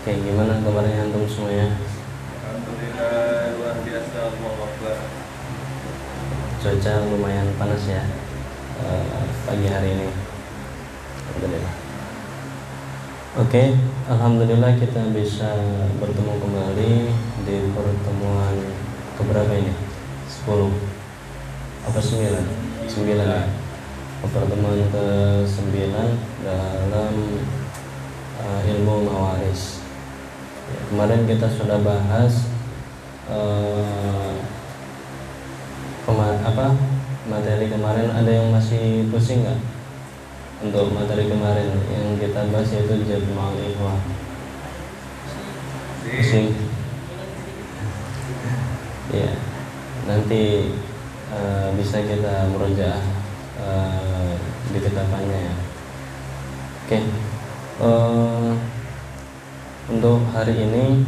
Oke, gimana kabarnya antum semuanya? Alhamdulillah luar biasa, Allahu Akbar. Cuaca lumayan panas ya pagi hari ini. Alhamdulillah. Oke, alhamdulillah kita bisa bertemu kembali di pertemuan keberapa ini? 10 apa 9? 9 ya. Pertemuan ke-9 dalam ilmu mawaris. Kemarin kita sudah bahas materi kemarin. Ada yang masih pusing nggak untuk materi kemarin yang kita bahas, yaitu Jabma'ul Ikhwah? Pusing? Ya, nanti bisa kita murojaah di kitabannya ya. Oke. Untuk hari ini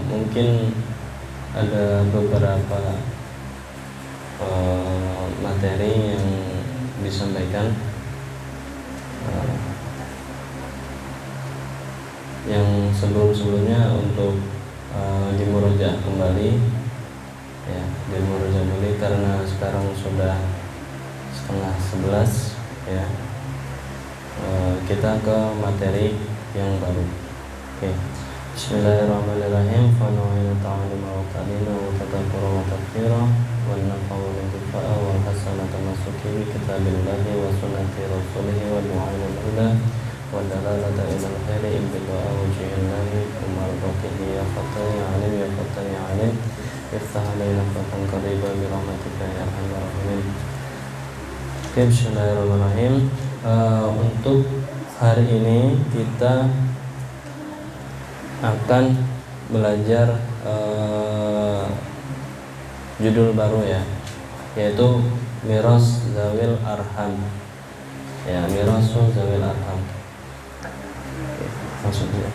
mungkin ada beberapa materi yang disampaikan yang sebelumnya untuk dimurojaah kembali ya, dimurojaah kembali karena sekarang sudah 10:30 ya. Kita ke materi yang baru. Oke. Bismillahirrahmanirrahim. Fa nawaitu ta'alluma wa ta'lima wa tadabbura wa tadhkira wa naf'a wa intifa'a wa hasanata masuki bi kitabillahi wa sunnati rasulih wa du'a ila Allah wa dalalata ila al-khairi ibtida'a wajhillahi wa marbatihi ya fatani alim ya fatani alim iftah alaina fatan qariba bi rahmatika ya arhamar rahimin. Oke, bismillahirrahmanirrahim. Untuk hari ini kita akan belajar judul baru ya, yaitu Miras Zawil Arham ya, Mirasul Zawil Arham. Langsung aja.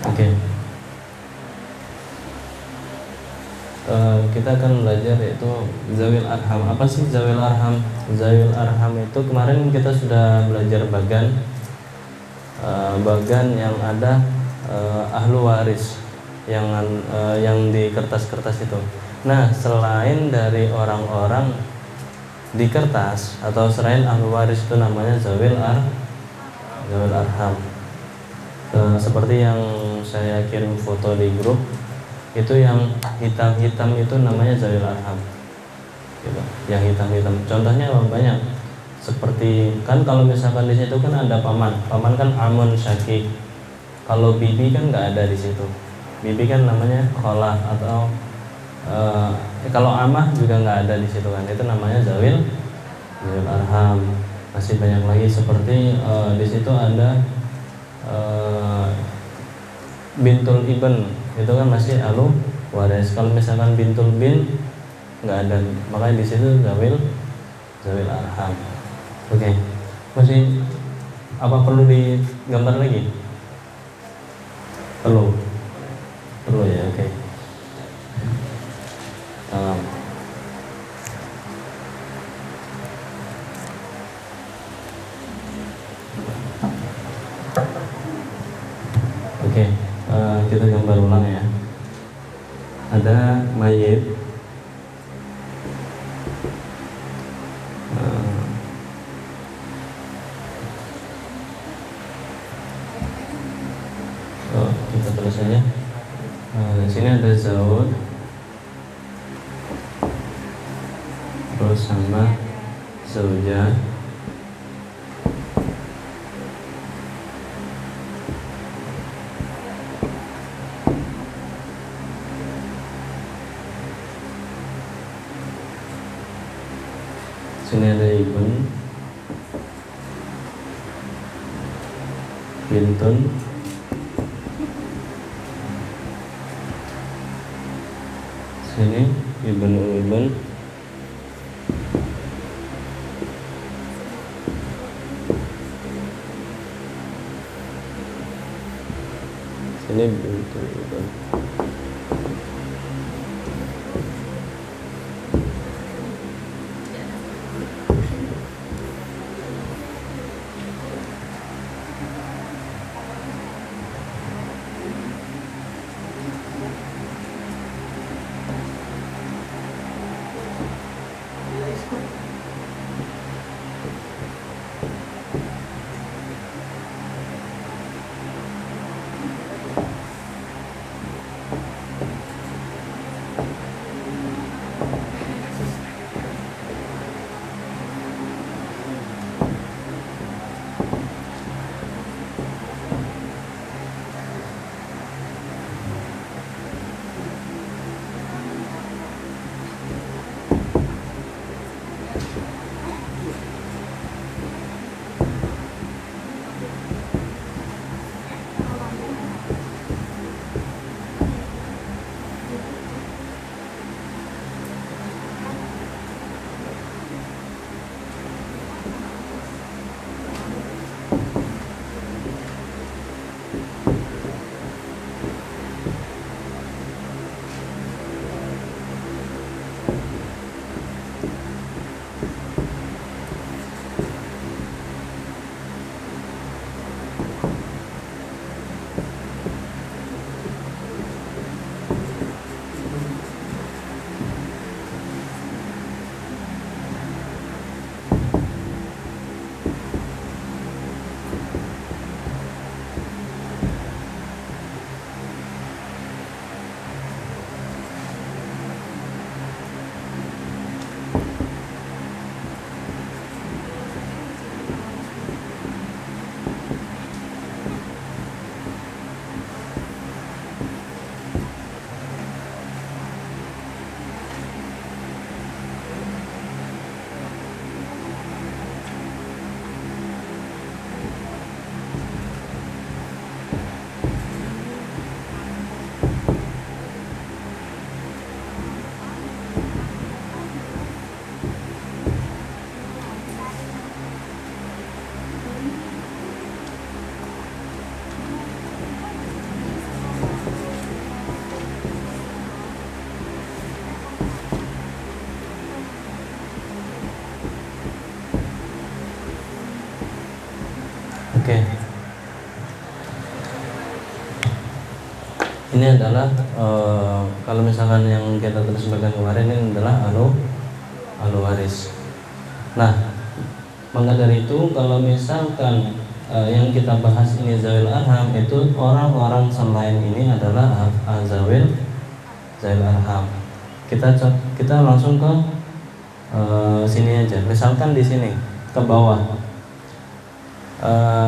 Oke. Kita akan belajar yaitu Zawil Arham. Apa sih Zawil Arham? Zawil Arham itu kemarin kita sudah belajar bagan yang ada ahlu waris yang di kertas-kertas itu. Nah, selain dari orang-orang di kertas atau selain ahlu waris itu namanya Zawil Arham. Seperti yang saya kirim foto di grup itu, yang hitam-hitam itu namanya Zawil Arham gitu. Yang hitam-hitam contohnya banyak, seperti kan kalau misalkan di situ kan ada paman kan amun syaki. Kalau bibi kan nggak ada di situ. Bibi kan namanya kholah, atau kalau amah juga nggak ada di situ kan, itu namanya Zawil Arham. Masih banyak lagi seperti di situ ada bintul ibn, itu kan masih ahlu waris. Kalau misalkan bintul bin nggak ada, makanya di situ Zawil Arham. Oke. Masih apa perlu digambar lagi? Perlu ya. Oke. Oke, kita gambar ulang ya. Ada mayit, kita terus saja. Di sini ada Zaud, terus sama Zauja, sini ada ibn, bintun, sini ibn, Oke. Ini adalah kalau misalkan yang kita sebutkan kemarin ini adalah ahlu waris. Nah, maka dari itu kalau misalkan yang kita bahas ini zawil arham, itu orang-orang selain ini adalah zawil arham. Kita langsung ke sini aja. Misalkan di sini ke bawah.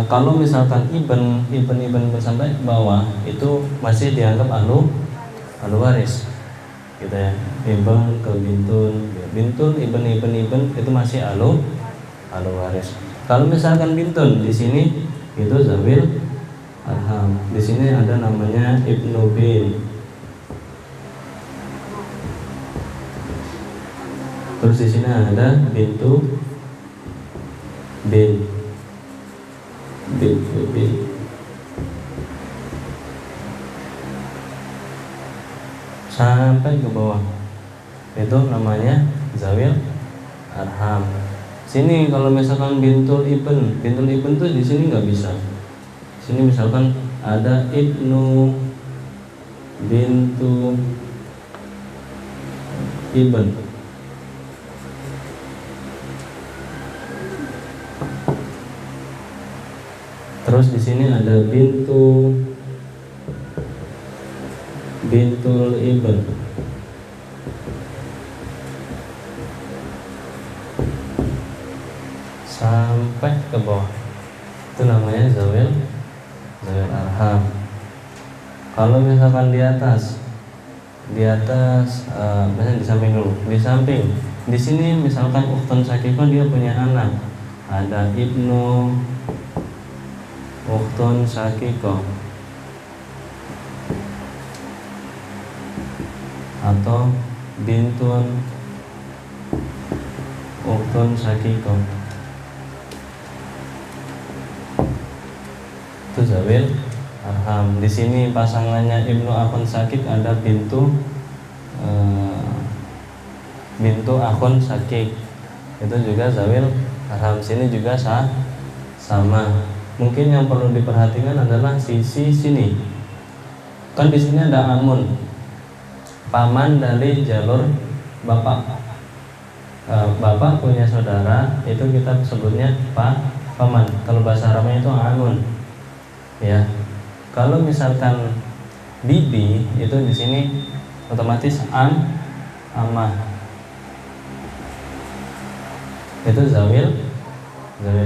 Kalau misalkan ibn sampai bawah itu masih dianggap ahlu waris, gitu ya. Ibn ke bintun ibn itu masih ahlu waris. Kalau misalkan bintun di sini itu zawil arham. Di sini ada namanya ibnu bin. Terus di sini ada bintu bin. Sampai ke bawah itu namanya zawil arham. Sini kalau misalkan bintul ibn tuh di sini nggak bisa. Sini misalkan ada ibnu bintu ibn. Terus di sini ada bintul ibn. Sampai ke bawah. Itu namanya zawil arham. Kalau misalkan di atas misalnya di samping dulu. Di sini misalkan ukhtun syakikah dia punya anak. Ada ibnu ukhtun syakikah atau bintun ukhtun syakikah, itu zawil arham. Di sini pasangannya ibnu akhun syakik ada bintu akhun syakik, itu juga zawil arham. Sini juga sama. Mungkin yang perlu diperhatikan adalah sisi sini. Kan di sini ada amun, paman dari jalur bapak. Bapak punya saudara, itu kita sebutnya paman. Kalau bahasa Arabnya itu amun. Ya. Kalau misalkan bibi itu di sini otomatis amah. itu zawil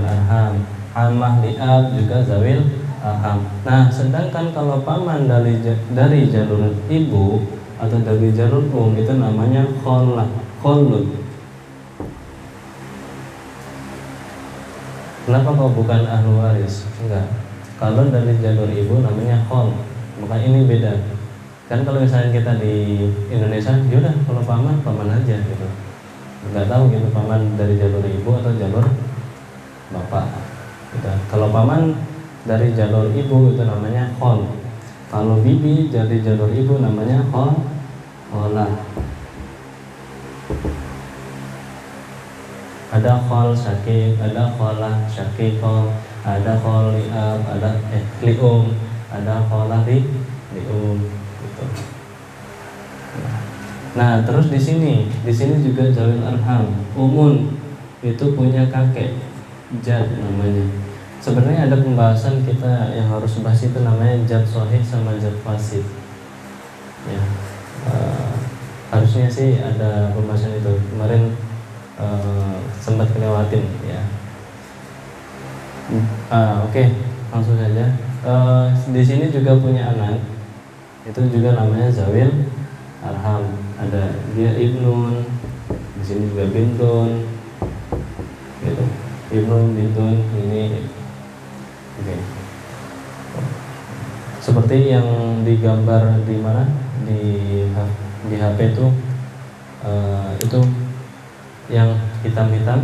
arham. Amah liab juga zawil arham. Nah, sedangkan kalau paman dari jalur ibu atau dari jalur itu namanya kholun. Kenapa kok bukan ahlu waris? Enggak. Kalau dari jalur ibu namanya khol. Maka ini beda. Kan kalau misalnya kita di Indonesia, yaudah kalau paman aja gitu. Enggak tahu gitu paman dari jalur ibu atau jalur bapak. Gitu. Kalau paman dari jalur ibu itu namanya khol. Kalau bibi dari jalur ibu namanya kholah. Ada khol syakik, ada kholah syakikoh, ada khol liab, ada lium, ada kholah lium gitu. Nah, terus di sini juga zawil arham. Umun itu punya kakek, jad namanya. Sebenarnya ada pembahasan kita yang harus bahas itu namanya jad sahih sama jad fasid. Ya, harusnya sih ada pembahasan itu kemarin. Sempat kelewatin ya. Oke, langsung saja. Di sini juga punya anak, itu juga namanya zawil arham. Ada dia ibnun, di sini juga bintun, gitu. Ibnun, bintun, ini. Oke. Seperti yang digambar di mana di HP itu yang hitam-hitam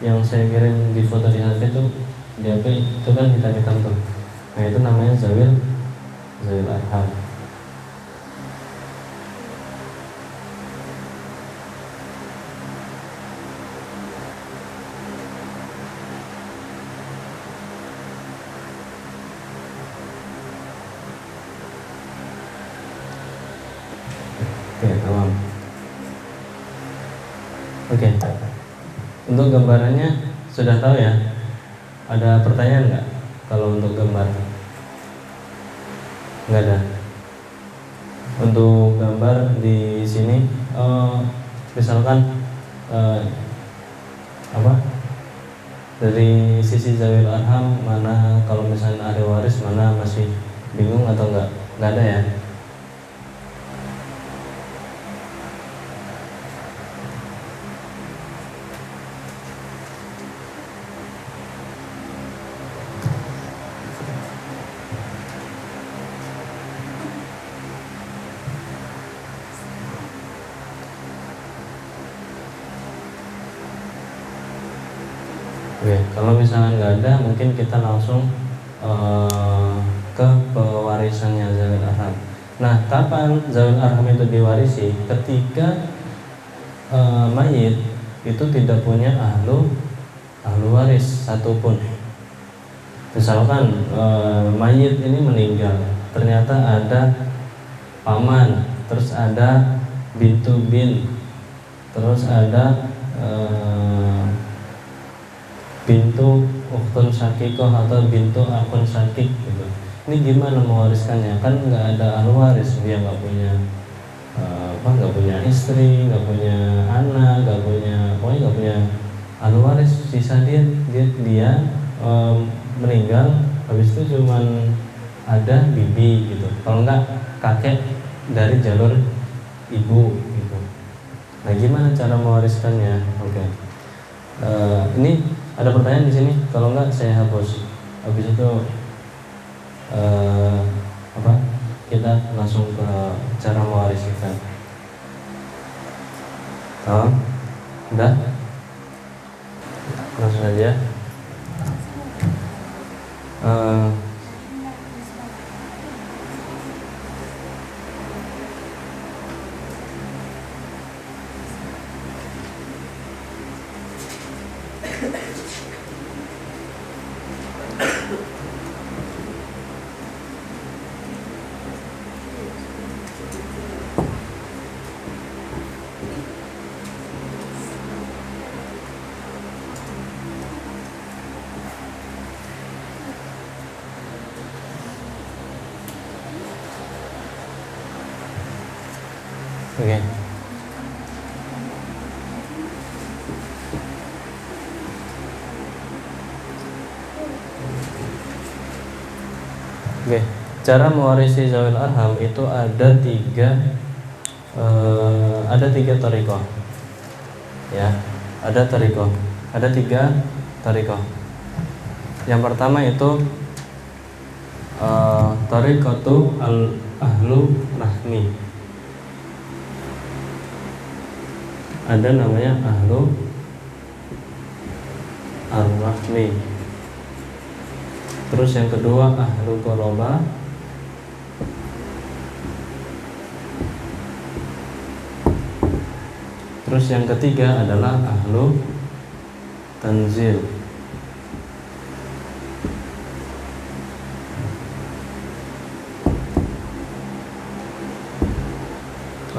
yang saya kirim di foto di HP itu di HP itu kan hitam-hitam tuh. Nah, itu namanya zawil arham. Oke, tamam. Oke, untuk gambarannya sudah tahu ya. Ada pertanyaan nggak kalau untuk gambar? Nggak ada. Untuk gambar di sini, misalkan dari sisi zawil arham mana, kalau misalnya ahli waris mana, masih bingung atau nggak? Nggak ada ya. Oke, kalau misalnya nggak ada, mungkin kita langsung ke pewarisannya zawil arham. Nah, kapan zawil arham itu diwarisi? Ketika mayit itu tidak punya ahlu waris satupun. Misalkan mayit ini meninggal, ternyata ada paman, terus ada bintu bin, terus ada bintu ukhtun syakikoh atau bintu akhun syakik gitu. Ini gimana mewariskannya? Kan nggak ada ahli waris, dia nggak punya nggak punya istri, nggak punya anak, pokoknya nggak punya ahli waris. Sisa dia meninggal, habis itu cuman ada bibi gitu. Kalau nggak kakek dari jalur ibu gitu. Nah, gimana cara mewariskannya? Oke. Ini ada pertanyaan di sini, kalau enggak saya hapus. Habis itu kita langsung ke cara mewariskan. Udah? Langsung aja. Oke. Oke, cara mewarisi zawil arham itu ada tiga thariqah. Ya, ada tiga thariqah. Yang pertama itu thariqatu ahlu rahmi. Ada namanya ahlu ar-rahmi. Terus yang kedua ahlu quraba. Terus yang ketiga adalah ahlu tanzil.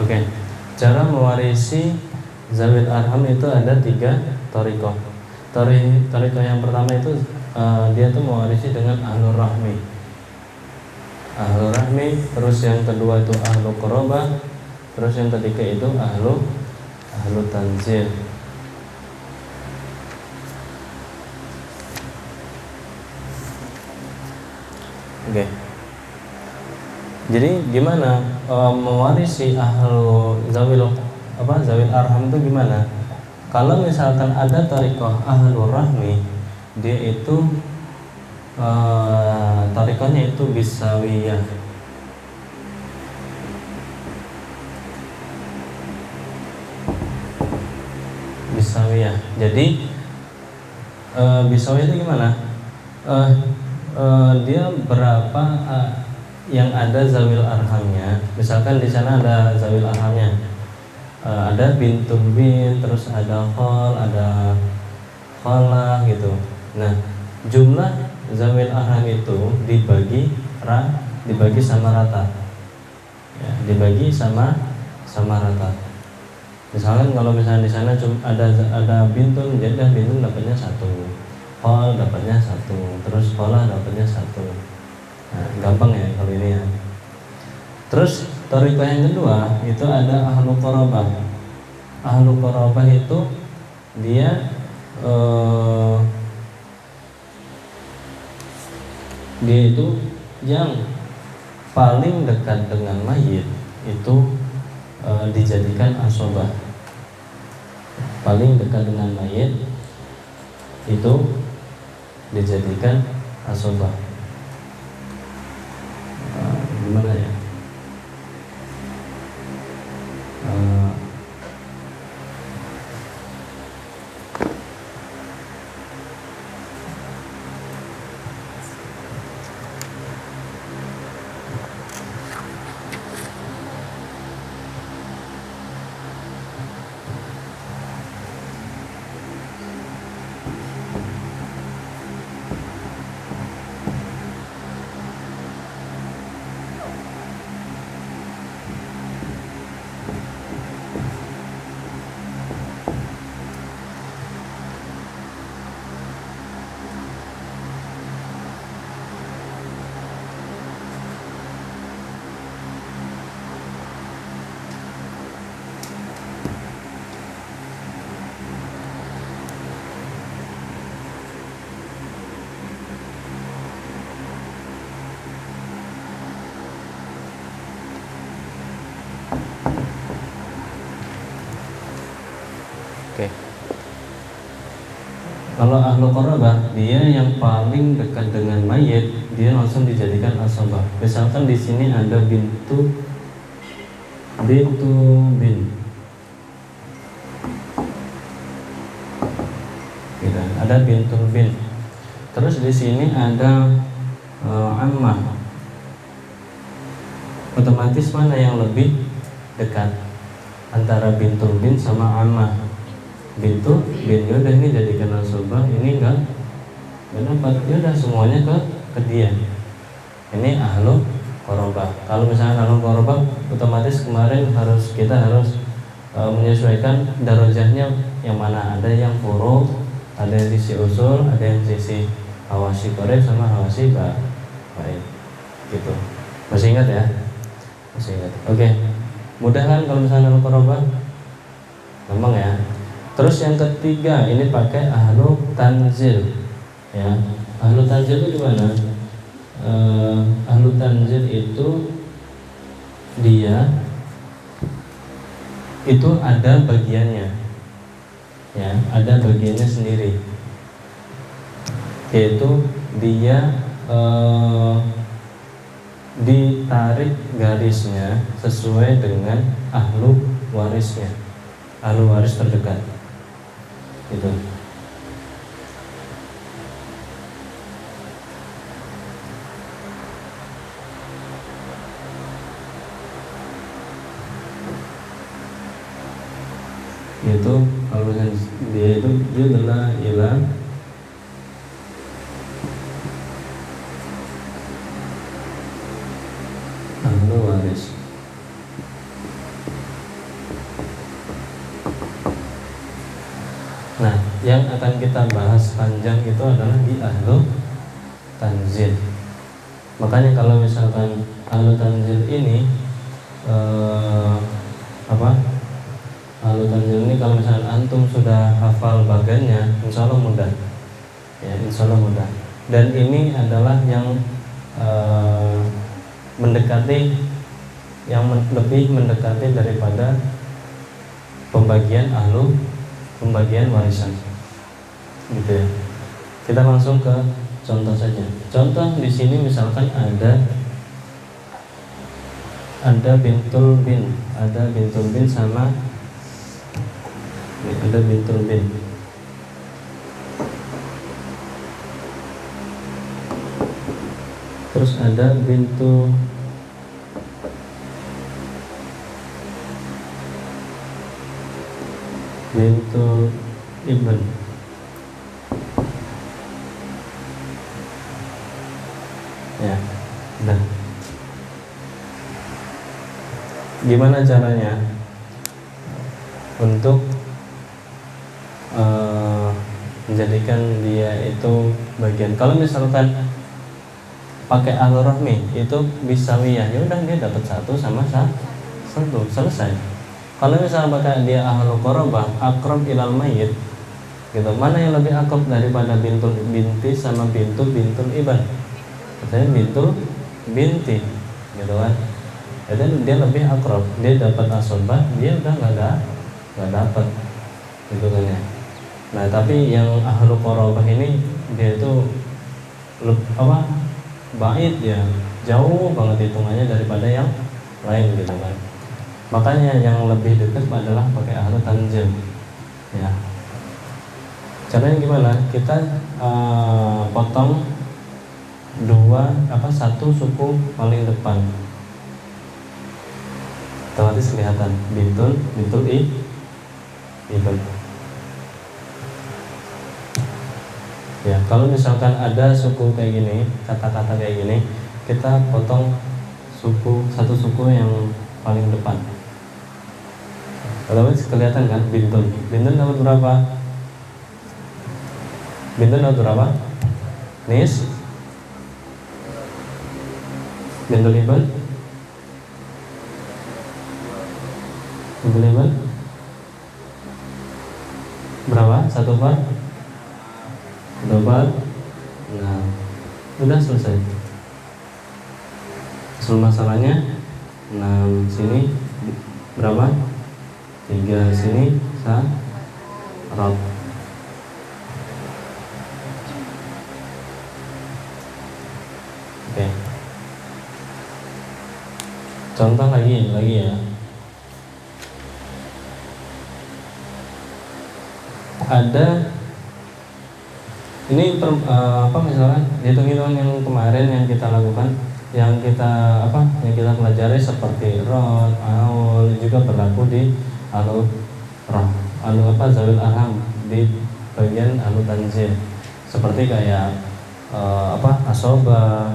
Oke, cara mewarisi zawil arham itu ada tiga thariqah. Thariqah yang pertama itu dia tuh mewarisi dengan ahlur rahmi. Ahlur rahmi, terus yang kedua itu ahlu qurabah, terus yang ketiga itu ahlu tanzil. Oke. Jadi gimana mewarisi zawil arham itu gimana? Kalau misalkan ada thariqah ahlur rahmi, dia itu thariqahnya itu bisawiyah. Bisawiyah. Jadi bisawiyah itu gimana? Dia berapa yang ada zawil arhamnya. Misalkan di sana ada zawil arhamnya, ada bintul bin, terus ada khol, ada kholah gitu. Nah, jumlah zawil arham itu dibagi sama rata. Ya, dibagi sama rata. Misalkan kalau misalnya di sana ada bintun, jadi bintun dapatnya 1, khol dapatnya 1, terus kholah dapatnya 1. Nah, gampang ya kalau ini ya. Terus thariqah yang kedua itu ada ahlu qurabah. Ahlu qurabah itu dia itu yang paling dekat dengan mayit itu dijadikan asobah. Paling dekat dengan mayit itu dijadikan asobah. Gimana ya? Oke. Kalau ahlu qurabah, dia yang paling dekat dengan mayit, dia langsung dijadikan asabah. Misalkan di sini ada bintu bin. Gitu. Ada bintu bin. Terus di sini ada ammah. Otomatis mana yang lebih dekat antara bintu bin sama ammah? Bintu bin, yaudah ini jadikan asabah, ini enggak dapat, yaudah semuanya ke dia. Ini ahlu qurabah. Kalau misalnya ahlu qurabah, otomatis kemarin kita harus menyesuaikan darajahnya yang mana. Ada yang furu, ada yang sisi usul, ada yang sisi hawasi qarib sama hawasi baik. Gitu. Masih ingat ya? Masih ingat. Oke. Mudah kan kalau misalnya ahlu qurabah? Gampang ya. Terus yang ketiga ini pakai ahlu tanzil. Ya, ahlu tanzil itu di mana? ahlu tanzil itu dia itu ada bagiannya, ya, ada bagiannya sendiri, yaitu dia ditarik garisnya sesuai dengan ahlu warisnya, ahlu waris terdekat, gitu. Itu kalau misalnya dia itu adalah ilah ahlu waris. Nah, yang akan kita bahas panjang itu adalah di ahlu tanzil. Makanya kalau misalkan ahlu tanzil ini ahlu tanzil ini kalau misalkan antum sudah hafal bagannya, insya Allah mudah, ya, insya Allah mudah. Dan ini adalah yang lebih mendekati daripada pembagian warisan, gitu ya. Kita langsung ke contoh saja. Contoh di sini misalkan ada bintul bin sama ini, ada bintul bin. Terus ada bintul ibn. Ya, nah, gimana caranya untuk menjadikan dia itu bagian? Kalau misalkan pakai ahlu rahmi itu bisawiyah, ya udah dia dapat satu sama satu, selesai. Kalau misalnya pakai dia ahlu qorobah, akrab ilal mayyit, gitu, mana yang lebih akrab daripada bintul binti sama bintul iban? Katanya bintul binti, gitu kan. Jadi dia lebih akrab, dia dapat asobah, dia udah nggak dapat, gitu kan ya. Nah, tapi yang ahlu qorobah ini dia itu bait ya, jauh banget hitungannya daripada yang lain, gitu kan. Makanya yang lebih dekat adalah pakai ahlu tanzil, ya. Caranya gimana? Kita potong satu suku paling depan. Otomatis kelihatan bintul ibn. Ya, kalau misalkan ada suku kayak gini, kata-kata kayak gini, kita potong satu suku yang paling depan. Otomatis kelihatan kan bintul. Bintul dapat berapa? Bintul dapat berapa? Nis. Bintul ibn. Bintul ibn berapa? Satu par? Dua. Nah, udah selesai. Soal masalahnya 6 sini berapa? 3 sini rob. Oke. Contoh lagi ya. Ada ini misalkan hitung-hitungan yang kemarin yang kita lakukan, yang kita pelajari seperti rod, aul, juga berlaku di zawil arham di bagian ahlu tanzil, seperti kayak asoba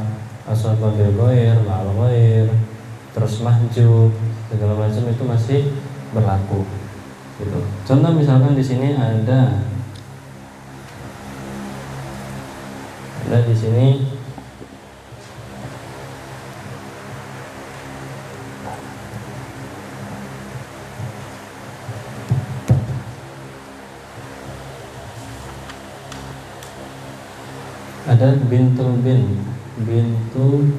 bil ghair, ma'al ghair, terus mahjub, segala macam itu masih berlaku, gitu. Contoh misalkan di sini ada di sini ada bintul bin. bintu,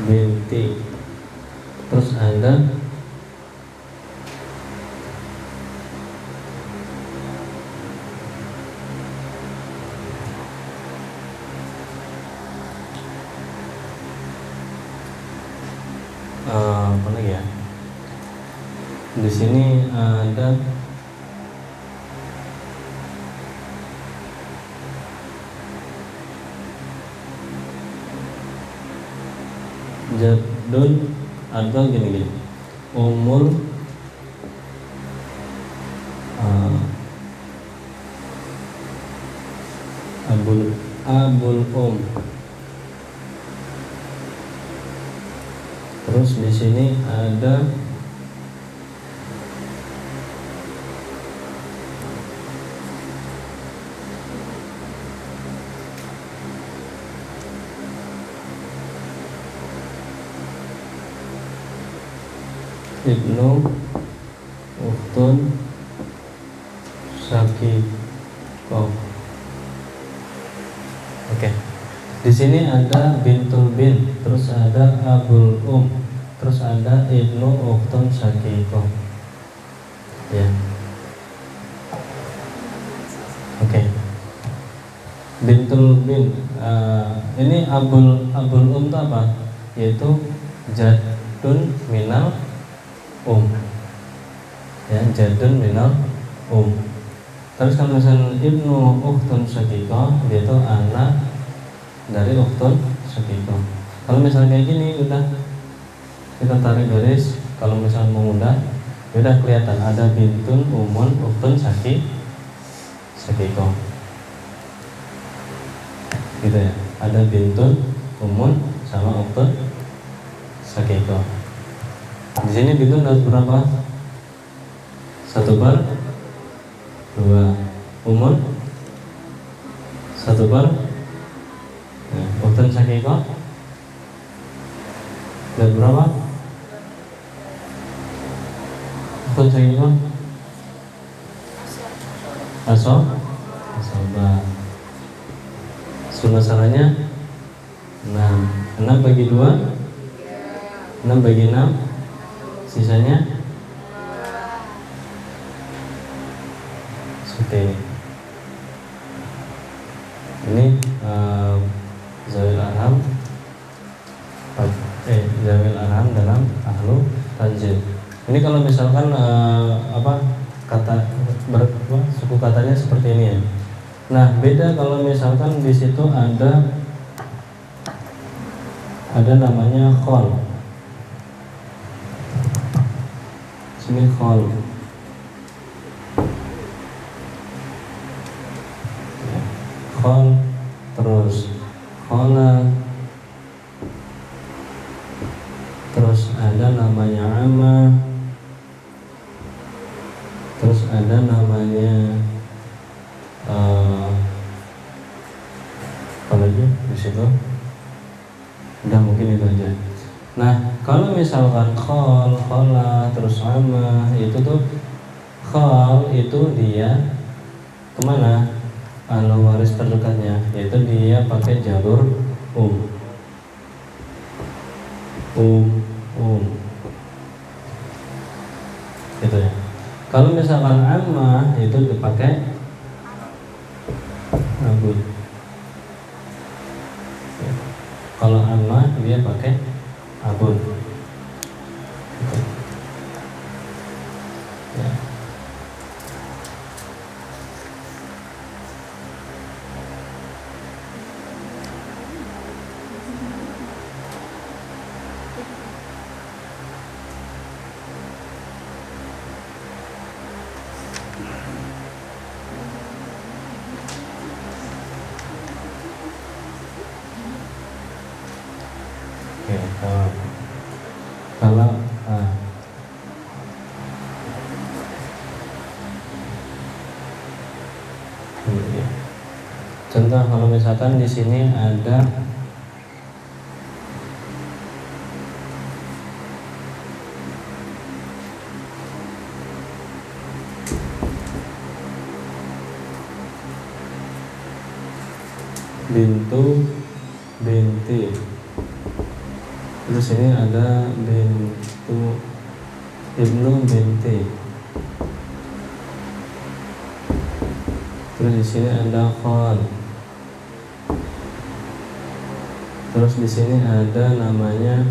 binti. Terus ada apa lagi ya? Di sini ada jadun atau gini, umul abul Terus di sini ada ibnu, ukhtun, syaqiqah. Oke. Di sini ada bintul bin, terus ada abul terus ada ibnu, ukhtun, syaqiqah. Ya. Oke. Bintul bin, ini abul itu apa? Yaitu jadun minal ya, jadun minal Terus kalau misalnya ibnu ukhtun syaqiqah, dia itu anak dari ukhtun syaqiqah. Kalau misalnya kayak gini udah kita tarik garis, kalau misalnya mau udah kelihatan ada bintun, umun, ukhtun, syaqiqah. Gitu ya. Ada bintun, umun sama ukhtun syaqiqah. Di sini bintun ada berapa? 1/2, umun 1/2. Ukhtun syaqiqah ada berapa? Ukhtun syaqiqah asobah. Sunasalahnya 6 bagi 2, 6 bagi 6, sisanya seperti ini. Zawil arham dalam ahlu tanzil. Ini kalau misalkan suku katanya seperti ini ya. Nah, beda kalau misalkan di situ ada namanya khol. Sini khol. Khol, terus khola, terus ada namanya amma, terus ada namanya apa lagi di situ? Udah, mungkin itu aja. Nah, kalau misalkan khol, khola, terus amma, itu tuh khol itu dia kemana? Ahlu waris terdekatnya, yaitu dia pakai jalur gitu ya. Kalau misalkan amma itu dipakai abun. Kalau amma dia pakai abun. Gitu. Ya. Oke, kalau contoh kalau misalkan di sini ada bintu binti. Terus ini ada bintu ibnu binti. Terus di sini ada khal. Terus di sini ada namanya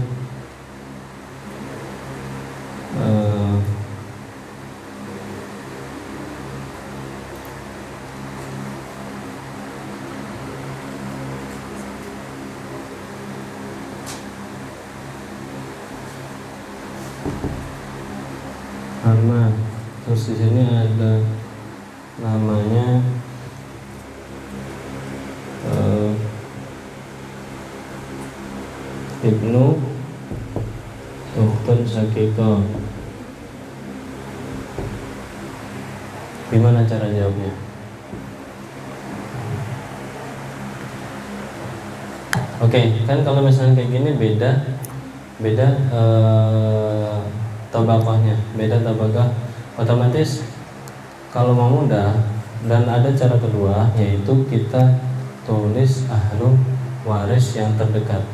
Amma. Terus di sini ada namanya Ibnu Ukhtun Syakiko. Gimana cara jawabnya? Oke, kan kalau misalnya kayak gini beda tabakohnya, beda tabakah. Otomatis kalau mau mudah dan ada cara kedua, yaitu kita tulis ahlu waris yang terdekat.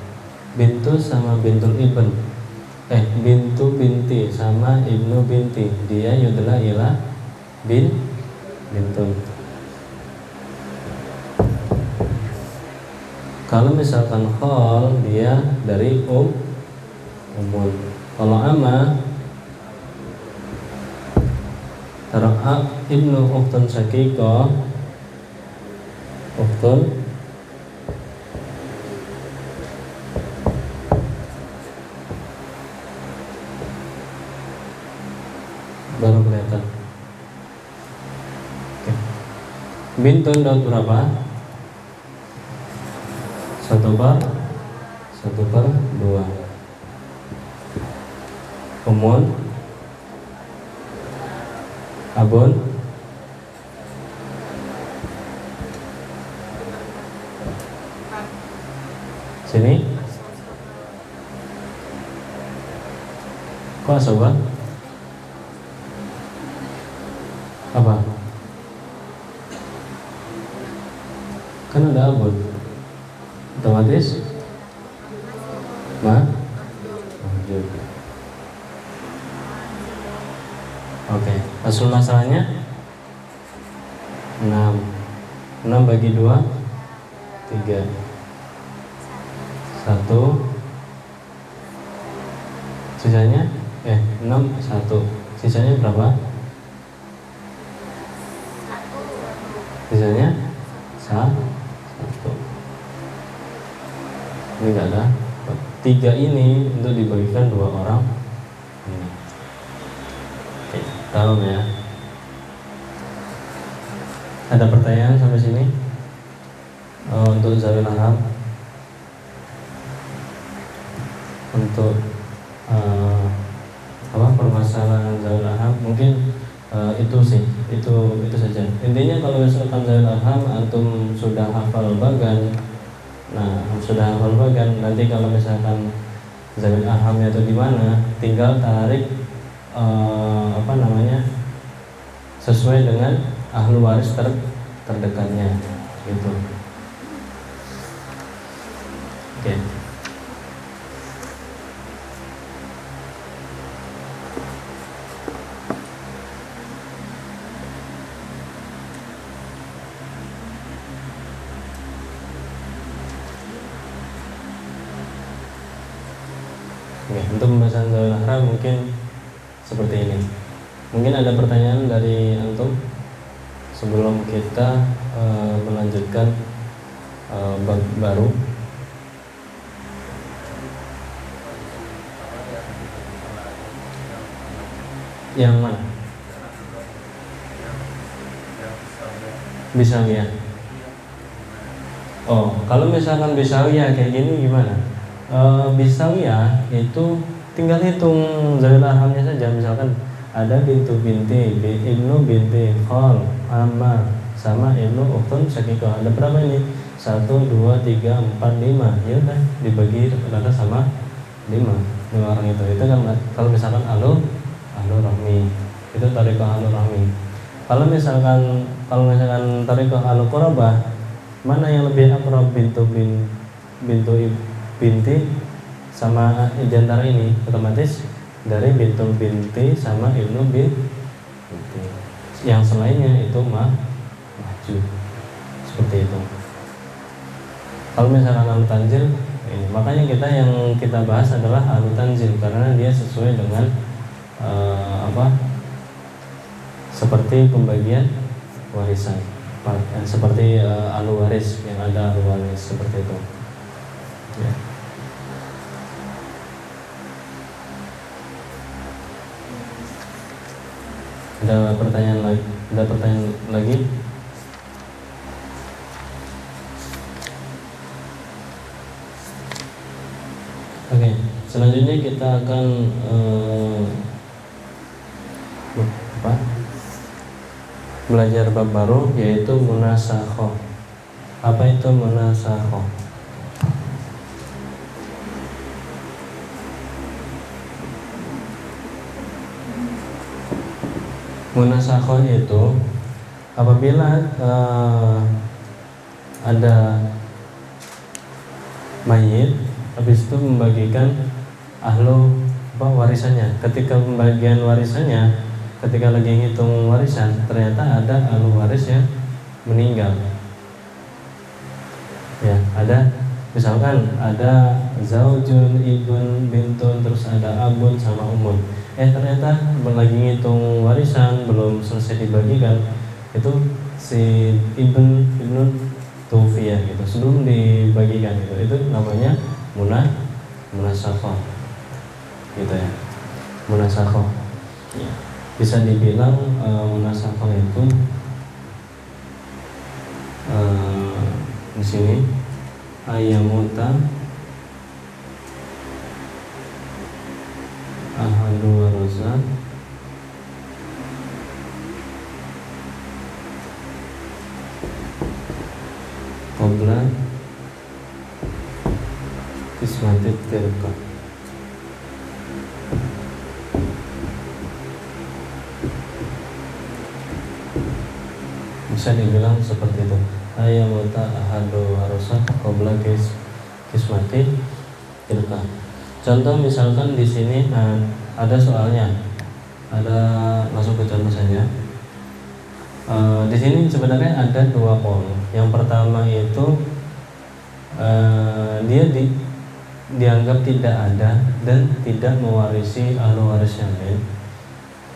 Bintu sama bintul ibn, bintu binti sama ibnu binti, dia yudla ila bintun. Kalau misalkan khol, dia dari umul. Kalau ama tarak ibnu ukhtun syakiko, ukhtun baru kelihatan. Oke. Bintun dapat berapa? 1/2. Umun, abun, sini. Kok sobat? Apa? Kan ada abun, otomatis maju. Oke, asal masalahnya 6 bagi 2 3 1 sisanya 6 1 sisanya berapa? Sisanya 1. Ini enggak ada 3 ini untuk dibagikan 2 orang ini. Oke, paham ya? Ada pertanyaan sampai sini? Untuk zawil arham, untuk permasalahan zawil arham mungkin itu saja. Intinya kalau misalkan zawil arham antum sudah hafal bagan, nanti kalau misalkan zawil arhamnya itu di mana, tinggal tarik sesuai dengan ahlu waris terdekatnya gitu. Oke. Untuk pembahasan zawil arham mungkin seperti ini. Mungkin ada pertanyaan dari antum sebelum kita melanjutkan bab baru. Yang mana? Bisawiyah. Kalau misalkan bisawiyah kayak gini gimana? Bisawiyah itu tinggal hitung zawil arhamnya saja. Misalkan ada bintu binti, ibnu binti, khol, amma, sama ibnu ukhtun syakiko. Ada berapa ini? 1, 2, 3, 4, 5. Ya udah dibagi rata sama 5 orang itu. Itu kan kalau misalkan ahlu rahmi, itu tariqah ahlu rahmi. Kalau misalkan tariqah ahlu qurabah, mana yang lebih akrab bintu binti sama di antara ini, otomatis dari bintu binti sama ibnu binti. Yang selainnya itu maju. Seperti itu. Kalau misalkan ahlu tanzil ini, makanya yang kita bahas adalah ahlu tanzil karena dia sesuai dengan seperti pembagian warisan, seperti ahlu waris, yang ada ahlu waris seperti itu. Ya. Ada pertanyaan lagi? Oke, selanjutnya kita akan belajar bab baru, yaitu munasakhoh. Apa itu munasakhoh? Munasakhoh itu apabila ada mayit, habis itu membagikan warisannya. Ketika pembagian warisannya, ketika lagi ngitung warisan, ternyata ada ahlu waris yang meninggal. Ya, ada misalkan ada zaujun, ibun, bintun, terus ada abun sama umun. Ternyata lagi ngitung warisan belum selesai dibagikan, itu si ibn tufiya gitu, sebelum dibagikan gitu. Itu namanya munasakhoh gitu ya. Munasakhoh ya. Bisa dibilang munasakhoh itu di sini ayamuta ahadu warasa qabla kismatit tirqa. Bisa dibilang seperti itu. Ayamuta ahadu warasa qabla kismatit tirqa. Contoh misalkan di sini ada soalnya, langsung ke contoh saja. Di sini sebenarnya ada dua poin. Yang pertama itu dia dianggap tidak ada dan tidak mewarisi ahlu waris yang lain.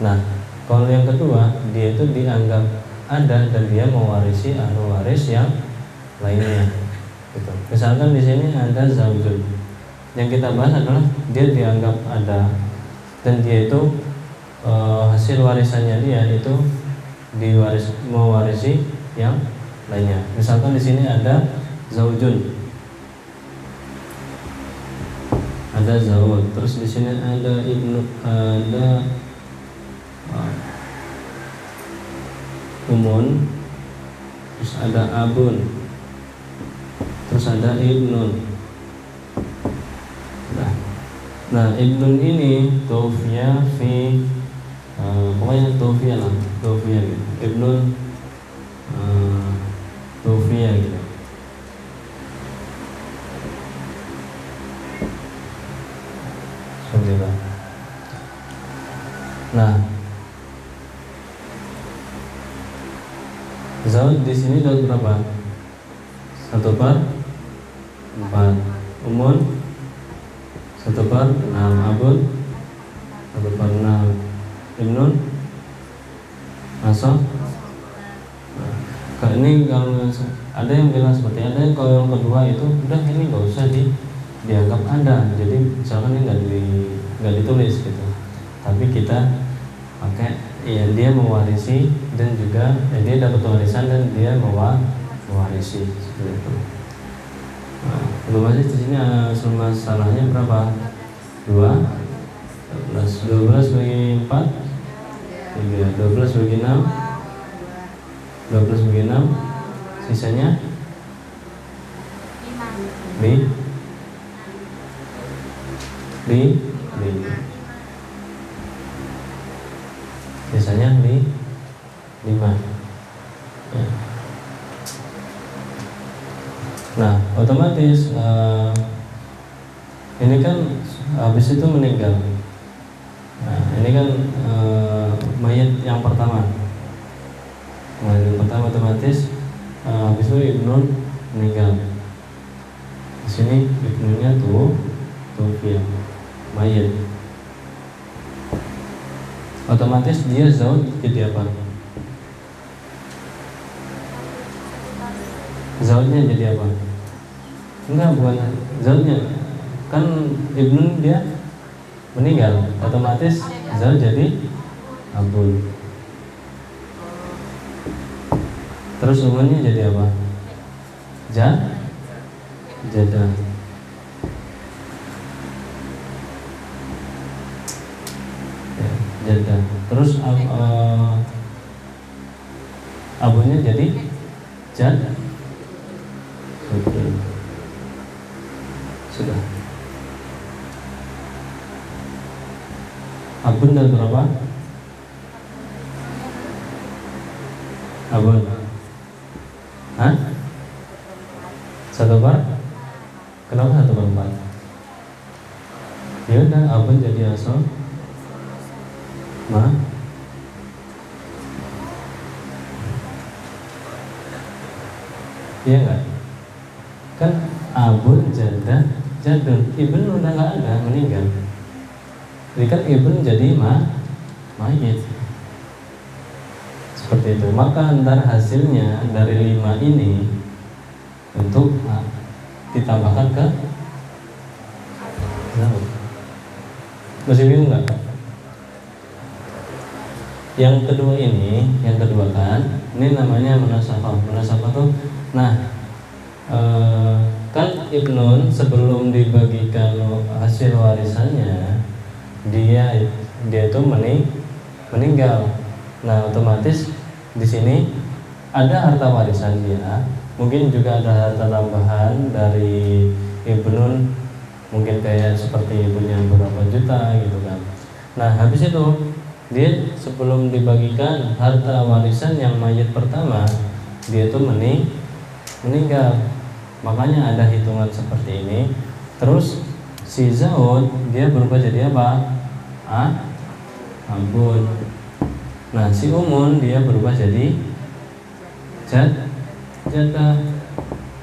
Nah, kalau yang kedua dia itu dianggap ada dan dia mewarisi ahlu waris yang lainnya. Gitu. Misalkan di sini ada zaujun. Yang kita bahas adalah dia dianggap ada dan dia itu hasil warisannya dia itu mewarisi yang lainnya. Misalkan di sini ada zaujun, ada zawud, terus di sini ada ibnu, ada umun, terus ada abun, terus ada ibnun. Nah, ibnun ini tawfiya fi pokoknya tawfiya lah, tawfiya gitu. Ibnun tawfiya gitu. Seperti itu. Nah, Zaud di sini dapat berapa? 1/4. Umun 1/6. Abun 1/6. Ibnun masuk. Nah, ini kalau ada yang bilang seperti ada yang kalau yang kedua itu udah ini nggak usah dianggap ada. Jadi misalkan ini nggak ditulis gitu. Tapi kita pakai ya dia mewarisi dan juga dia dapat warisan dan dia mewarisi seperti itu. Nah, otomatis di sini masalahnya berapa? 12 bagi 4 3, 12 bagi 6 12 bagi 6 sisanya 5 sisanya 5 ya. Nah, otomatis ini kan habis itu meninggal. Nah, ini kan mayat yang pertama. Mayat yang pertama otomatis habis itu ibnun meninggal. Di sini ibnunya tufiya, mayat. Otomatis dia zauj jadi apa? Zaujnya jadi apa? Enggak, bukan zaujnya. Kan ibnun dia meninggal, otomatis zauj jadi abun. Terus umumnya jadi apa? Jada. Ya, jada. Terus abunnya jadi jad. Sudah. Abun dan berapa? Abun. Hah? 1/4? Kenapa 1/4? Ya udah, abun jadi asal. Iya enggak? Kan abun jadun, ibn udah nggak ada, meninggal. Jadi kan ibn jadi mayit. Seperti itu. Maka antara hasilnya dari 5 ini untuk ditambahkan ke zauj. Masih bingung nggak? Yang kedua kan, ini namanya munasabah. Munasabah tuh, kan ibnun sebelum dibagikan hasil warisannya dia itu meninggal. Nah, otomatis di sini ada harta warisan dia, mungkin juga ada harta tambahan dari ibnun, mungkin kayak seperti punya beberapa juta gitu kan. Nah, habis itu dia sebelum dibagikan harta warisan yang mayat pertama, dia itu meninggal. Makanya ada hitungan seperti ini. Terus si zauj dia berubah jadi apa? Abun. Nah, si umun dia berubah jadi jada.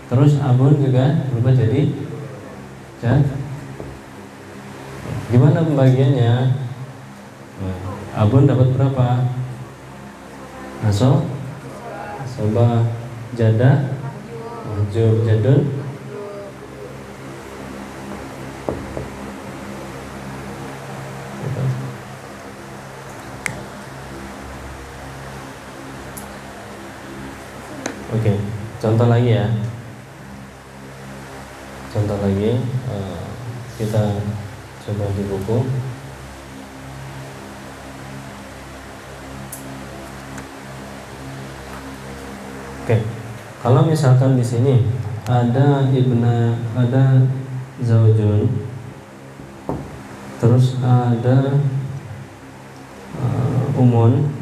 Terus abun juga berubah jadi jada. Gimana pembagiannya? Abun dapat berapa? Asobah, jada, mahjub, jadun. Oke, contoh lagi ya. Contoh lagi, kita coba di buku. Oke, kalau misalkan di sini ada zaujun, terus ada umun,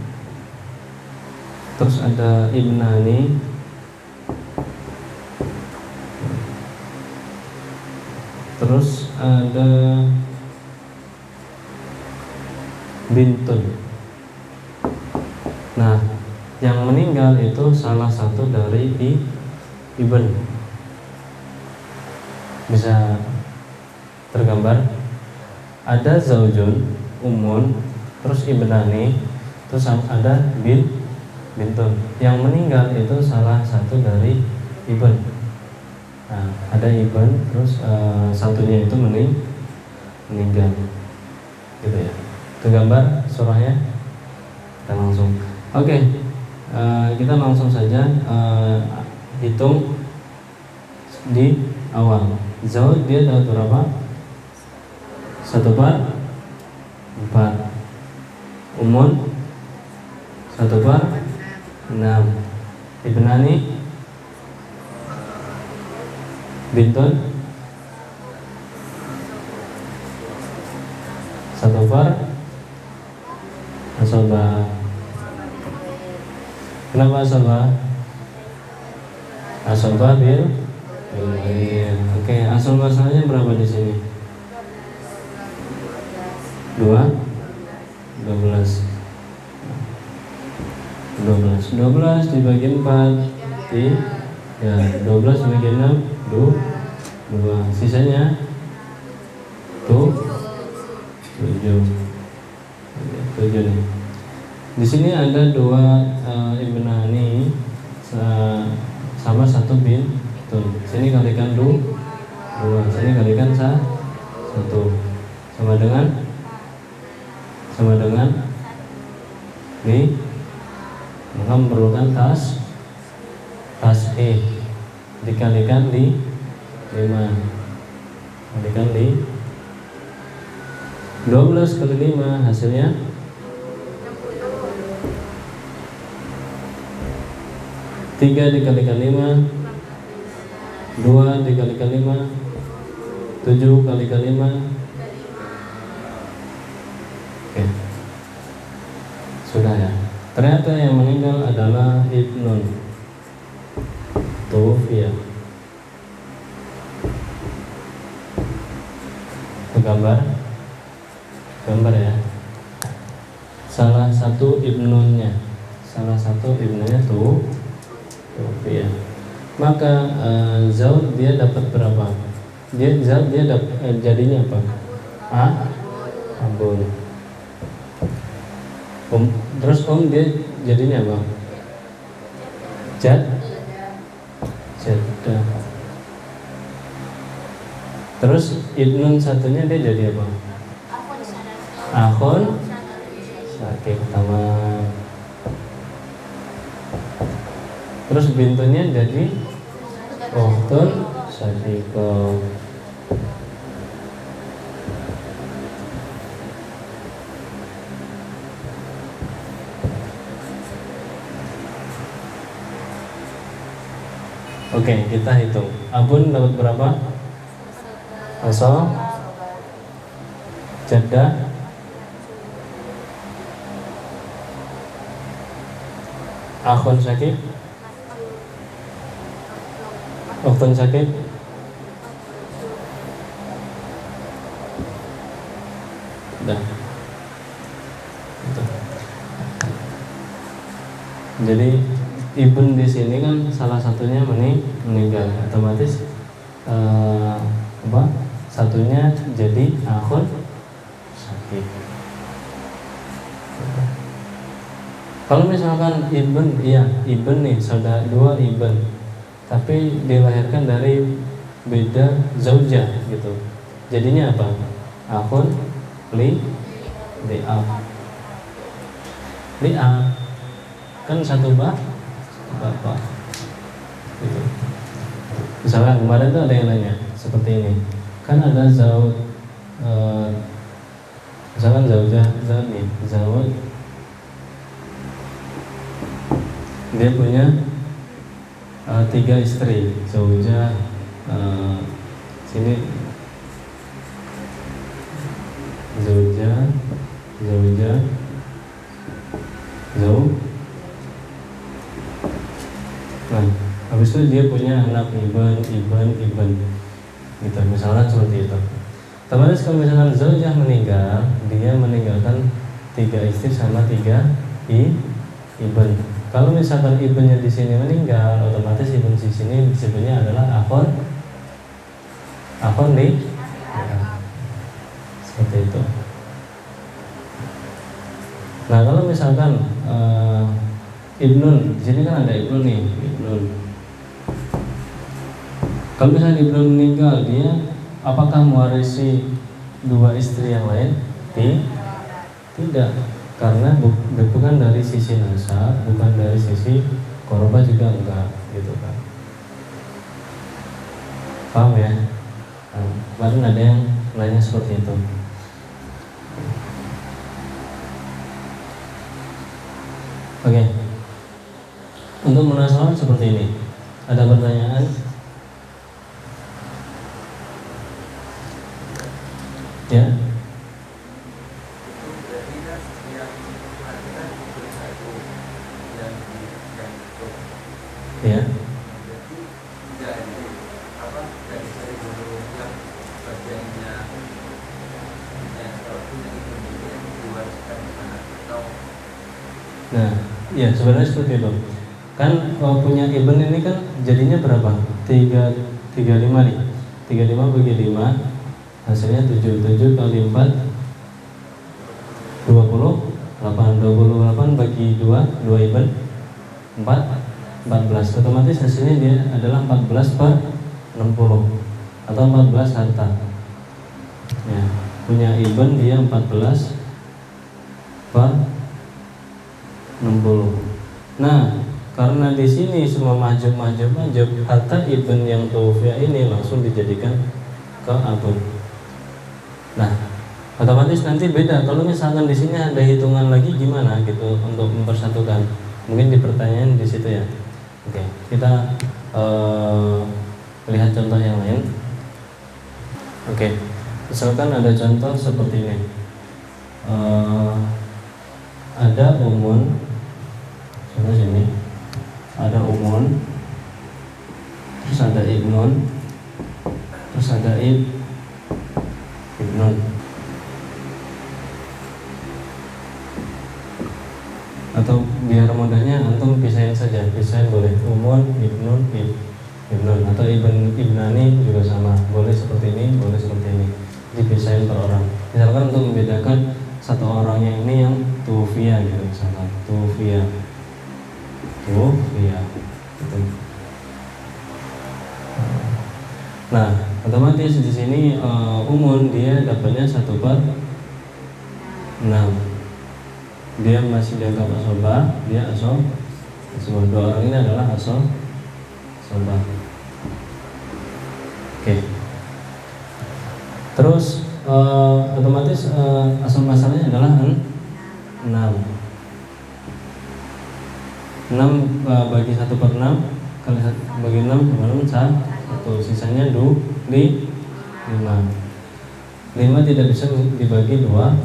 terus ada ibnani, terus ada bintun. Nah, yang meninggal itu salah satu dari ibn. Bisa tergambar? Ada zaujun, umun, terus ibnani, terus ada bintun. Yang meninggal itu salah satu dari ibn. Nah, ada ibn, terus satunya itu meninggal. Gitu ya. Tergambar surahnya? Kita langsung. Oke. Kita langsung saja hitung di awal. Zauj dia dapat berapa? 1/4. Umun 1/6. Ibnani, bintun 1/4. Asobah. Kenapa asobah? Asobah bil Oke, asal muasalnya berapa di sini? 12 dibagi 4 ya 12 dibagi 6 2 sisanya tuh 7 nih. Di sini ada 2 ibnani sama 1 bintun. Sini kalikan 2, sini kalikan 1 sama dengan nih, maka memerlukan tas E dikalikan 5 kalikan 12 kali 5 hasilnya 3 dikalikan 5 2 dikalikan 5 7 kalikan 5. Oke, sudah ya. Ternyata yang meninggal adalah Ibnun Tufiya. Gambar ya. Salah satu ibnunnya Tufiya. Maka Zaud dia dapat berapa? Dia dapat jadinya apa? Abun. Terus dia jadinya apa? Jaddah. Terus ibnun satunya dia jadi apa? Akhun sakit tamam. Terus bintunya jadi ukhtun sadiqah. Oke, kita hitung. Abun dapat berapa? Asal Jaddah Akhun sakit Ukhtun sakit udah. Jadi ibn di sini kan salah satunya meninggal, otomatis satunya jadi akhun sakit. Kalau misalkan ibn nih saudara 2 ibn, tapi dilahirkan dari beda zaujah gitu, jadinya apa? Akhun li'ab kan satu bapak gitu. Misalkan kemarin tuh ada yang nanya seperti ini, kan ada zaud misalkan zaujah zaud dia punya 3 istri, zaujah sini zaujah nah, habis itu dia punya anak ibn gitu, misalnya seperti itu. Otomatis kalau misalkan zaujah meninggal, dia meninggalkan 3 istri sama 3 ibn. Kalau misalkan ibnnya di sini meninggal, otomatis ibn di sini disebutnya adalah akhun li ya, seperti itu. Nah, kalau misalkan ibnun, di sini kan ada ibnun nih, ibnun. Kalau misalnya ibnun meninggal, dia apakah mewarisi 2 istri yang lain? Tidak, karena bukan dari sisi nasab, bukan dari sisi korban juga enggak, gitu kan. Paham ya? Kemarin ada yang nanya seperti itu. Oke. Untuk munasabah seperti ini. Ada pertanyaan? Ya. Ya. Apa Nah, ya sebenarnya seperti itu. Kan punya ibn ini kan jadinya berapa? 35 nih. 35 bagi 5 hasilnya 7. 7 kali 4 28. 28 bagi 2 ibn 14. Otomatis hasilnya dia adalah 14 per 60 atau 14 harta. Ya, punya ibn dia 14 per 60. Nah, karena di sini semua majub, harta ibn yang tuwfiya ini langsung dijadikan ke abun. Nah, otomatis nanti beda. Kalau misalkan di sini ada hitungan lagi gimana gitu untuk mempersatukan. Mungkin di pertanyaan di situ ya. Oke, kita lihat contoh yang lain. Oke, misalkan ada contoh seperti ini. Ada umun, contoh sini, ada umun, terus ada ibnun, terus ada ibnun. Atau biar mudahnya antum pisahin saja, pisahin boleh umun, ibnun, ibnun, atau ibnani juga sama, boleh seperti ini, boleh seperti ini, dipisahin per orang. Misalkan untuk membedakan satu orang yang ini yang tuwfiya gitu, misalkan tuwfiya gitu. Nah, otomatis di sini umun dia dapatnya 1/6. Dia masih dianggap asobah, dia asobah. Dua orang ini adalah asobah. Oke. Terus otomatis asal masalahnya adalah 6. 6 bagi 1/6 kali bagi 6 sama 1, sisanya 5. 5 tidak bisa dibagi 2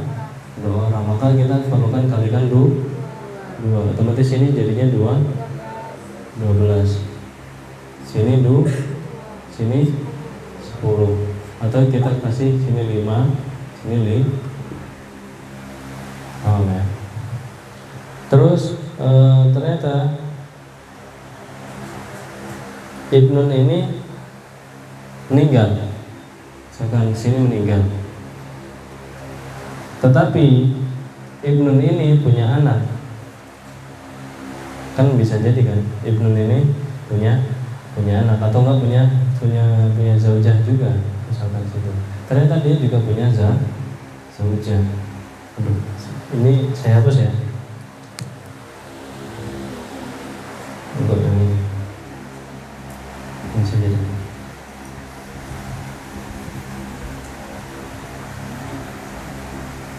orang, maka kita perlukan kalikan 2. Otomatis ini jadinya 12. Sini 2, sini 10. Atau kita kasih sini 5, sini 5. Oh, ya. Terus ternyata ibnun ini meninggal, misalkan sini meninggal. Tetapi ibnun ini punya anak, kan bisa jadi kan ibnun ini punya anak atau enggak punya zaujah juga, misalkan situ. Ternyata dia juga punya zaujah. Aduh, ini saya hapus ya. Untuk yang ini saja.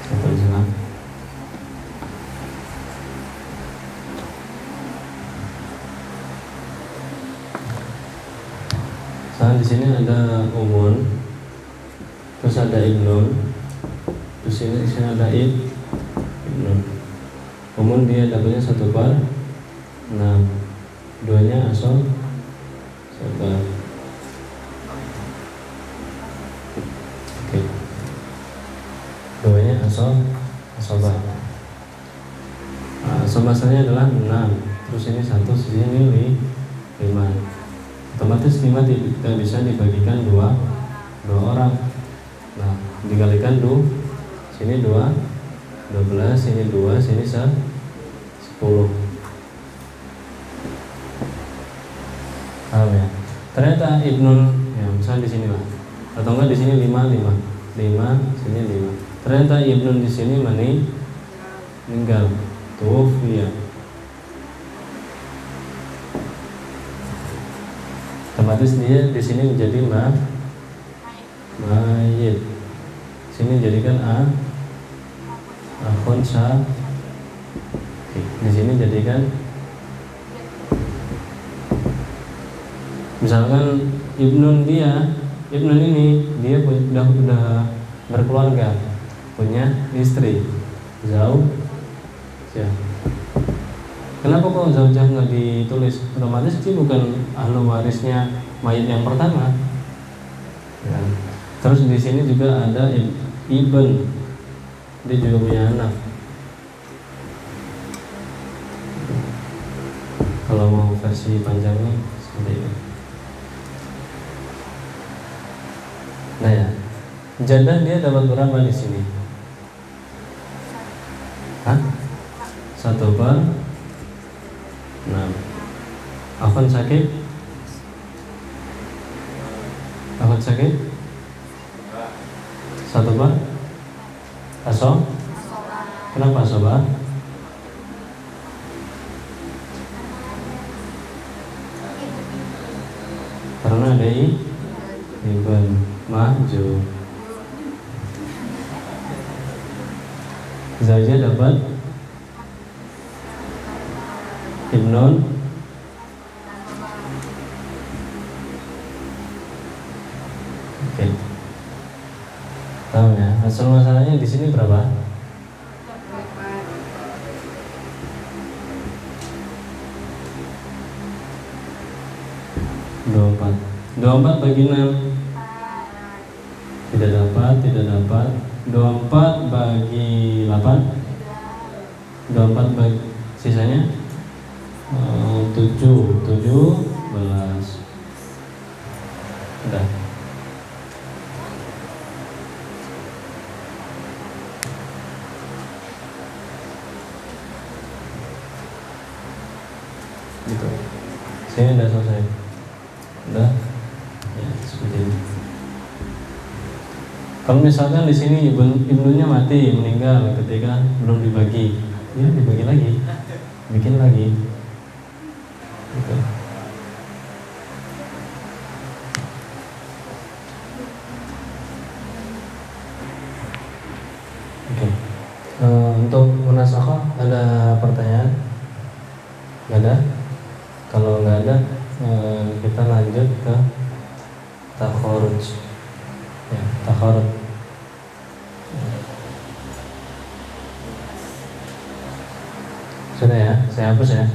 Satu silang. Di sini ada umun, terus ada ibnun, terus di sini ada ibnun. Umun dia dapatnya 1/6. Duanya asobah. Oke. Duanya asobah. Asobahnya adalah 6. Terus ini 1, sini 5. Otomatis 5 tidak bisa dibagikan 2 orang. Nah, dikalikan 2. Sini 2, 12, sini 2, sini 10. Paham ya? Ternyata ibnun, ya misalnya di sini lah, atau enggak di sini 5, sini 5. Ternyata ibnun di sini meninggal, tuwfiya. Otomatis dia di sini menjadi mayit. Sini jadikan akhun di sini jadikan. Misalkan ibnun ini dia udah berkeluarga, punya istri, zaujah. Kenapa kok zaujah nggak ditulis? Otomatis dia bukan ahlu warisnya mayit yang pertama. Ya. Terus di sini juga ada ibn, dia juga punya anak. Kalau mau versi panjangnya seperti ini. Nah ya, jadah dia dapat berapa di sini? Hah? 1/6. Afan sakit? Afan sakit? 1/? Aso? Kenapa sobat? Karena ada ibn maju. Zaja dapat ibnun. Oke. Tahu ya. Asal masalahnya di sini berapa? 24 bagi 6 tidak dapat. 24 bagi 8 24 bagi sisanya 17 udah. Gitu. Saya udah selesai. Udah. Ya, seperti ini. Kalau misalkan di sini ibnunya mati, meninggal ketika belum dibagi, ya dibagi lagi, bikin lagi. Gitu. Oke. Untuk munasakah ada pertanyaan? Nggak ada? Kalau nggak ada, kita lanjut ke takharuj. Ya, takharuj. Sudah ya, saya hapus ya.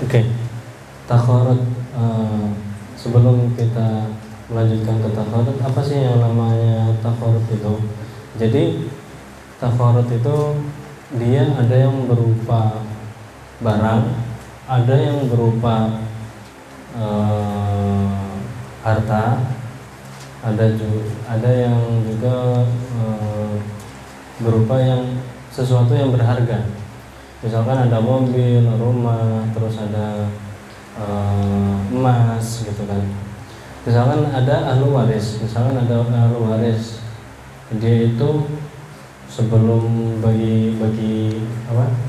Oke, takharuj. Sebelum kita melanjutkan ke takharuj, apa sih yang namanya takharuj itu? Jadi takharuj itu dia ada yang berupa barang, ada yang berupa harta, ada yang juga berupa yang sesuatu yang berharga. Misalkan ada mobil, rumah, terus ada emas gitu kan. Misalkan ada ahlu waris, dia itu sebelum bagi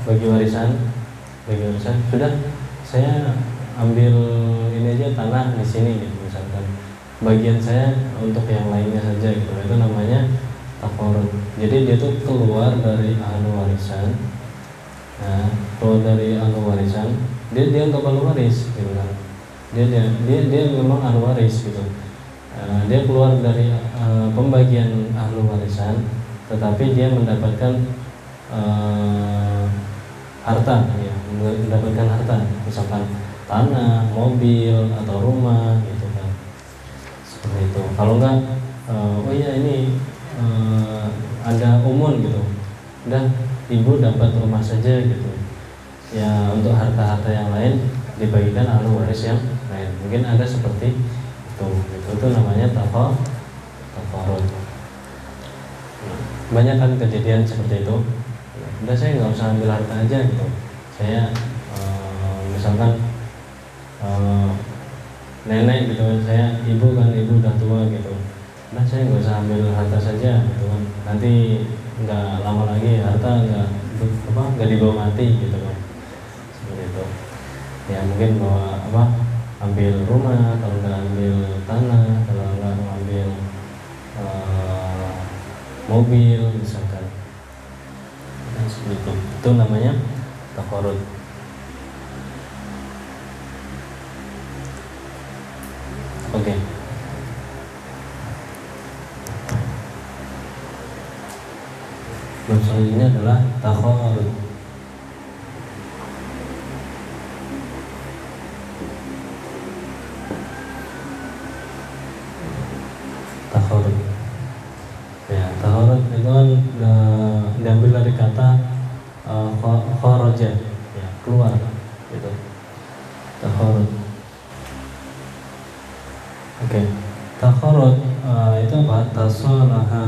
warisan sudah saya ambil ini aja tanah di sini gitu, misalkan bagian saya untuk yang lainnya saja gitu. Itu namanya takharuj. Jadi dia tuh keluar dari ahlu warisan. Nah, keluar dari ahlu warisan, dia untuk ahlu waris gitu kan. Dia memang ahlu waris gitu. Dia keluar dari pembagian ahlu warisan, tetapi dia mendapatkan harta ya, mendapatkan harta, misalkan tanah, mobil atau rumah gitu kan. Seperti itu. Kalau enggak oh iya ini ada umun gitu. Udah ibu dapat rumah saja gitu. Ya untuk harta-harta yang lain dibagikan ahli waris yang lain. Mungkin ada seperti itu. Itu namanya takharuj. Banyak kan kejadian seperti itu. Udah saya nggak usah ambil harta aja gitu. Saya misalkan nenek gitu, ibu udah tua gitu. Udah saya nggak usah ambil harta saja gitu kan. Nanti nggak lama lagi harta nggak dibawa mati gitu kan, seperti itu ya. Mungkin bawa ambil rumah, kalau nggak ambil tanah, kalau nggak ambil mobil misalkan, nah, seperti itu namanya takharuj. Oke. Bab selanjutnya adalah takharud. Takharud. Ya, takharud itu kan diambil dari kata kharaja, ya, keluar gitu. Takharud. Oke. Takharud itu apa? Tasalaha.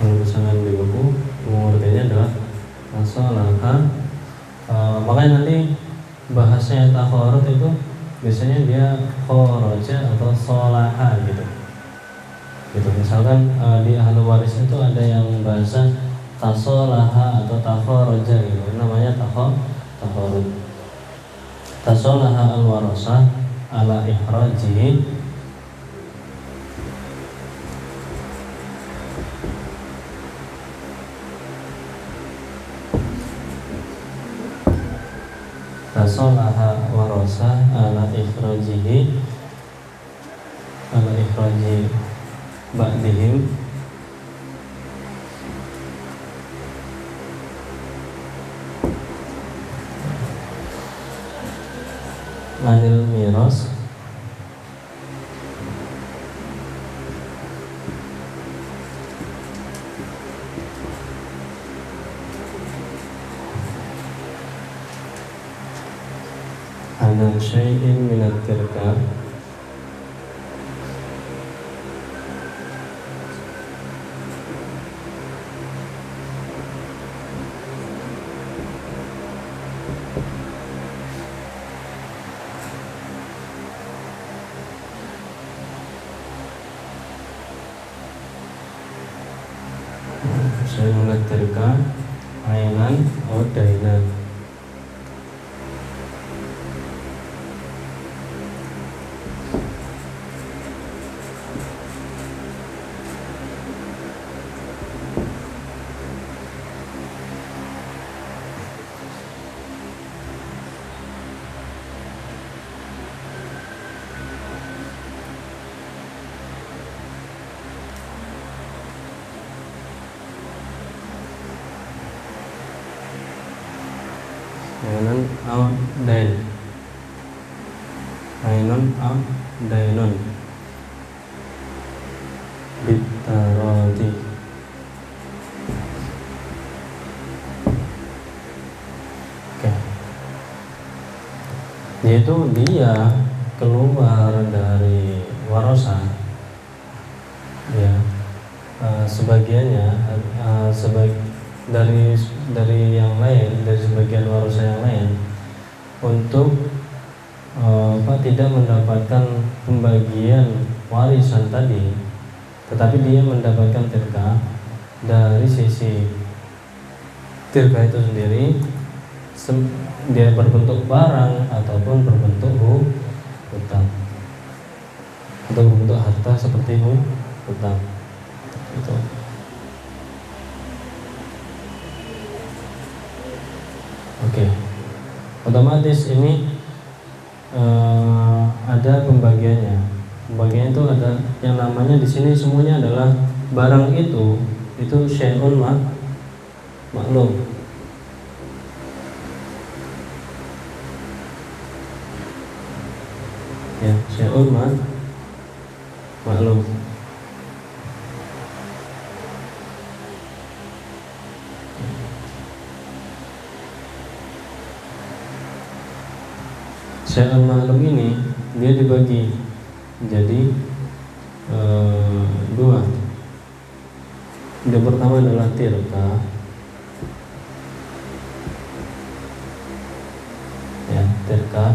Kalau misalnya di buku pengertiannya adalah tasalaha. Makanya nanti bahasanya takharud itu biasanya dia kharaja atau solaha gitu. Gitu. Misalkan di ahlu waris itu ada yang bahasa tasolaha atau takharaja gitu. Namanya takharud. Tasolaha al-warasah ala ikhrajihi tasolaha warasah ala ikhraji ba'dihim anil miras ala syai'in minat tirka syai'in minat tirka ainan atau dainan. Ainun au dain. Ainun au dainun bitarodi. Oke. Yaitu dia keluar dari warasa, ya, sebagiannya dari yang lain, dari sebagian warasa yang lain untuk tidak mendapatkan pembagian warisan tadi, tetapi dia mendapatkan tirka dari sisi tirka itu sendiri, dia berbentuk barang ataupun berbentuk hutang atau berbentuk harta seperti hutang itu. Oke. Otomatis ini ada pembagiannya. Pembagian itu ada yang namanya di sini semuanya adalah barang itu syai'un maklum. Ya, syai'un maklum. Syai'un maklum ini dia dibagi jadi dua. Yang pertama adalah tirka, ya, tirka.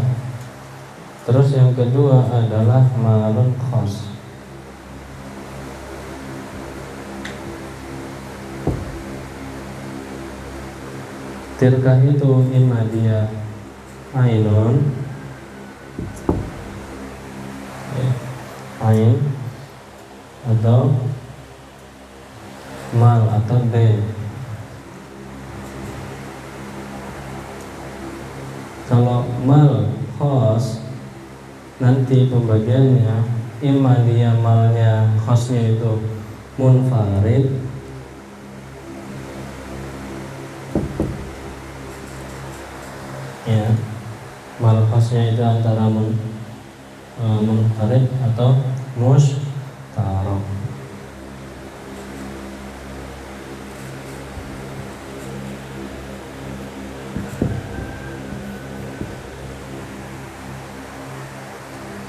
Terus yang kedua adalah malun khas. Tirka itu imma dia ainun, ain, atau mal atau dain. Kalau mal khas nanti pembagiannya imma dia malnya khosnya itu munfarid, ya, mal khosnya itu antara munfarid atau mustarok.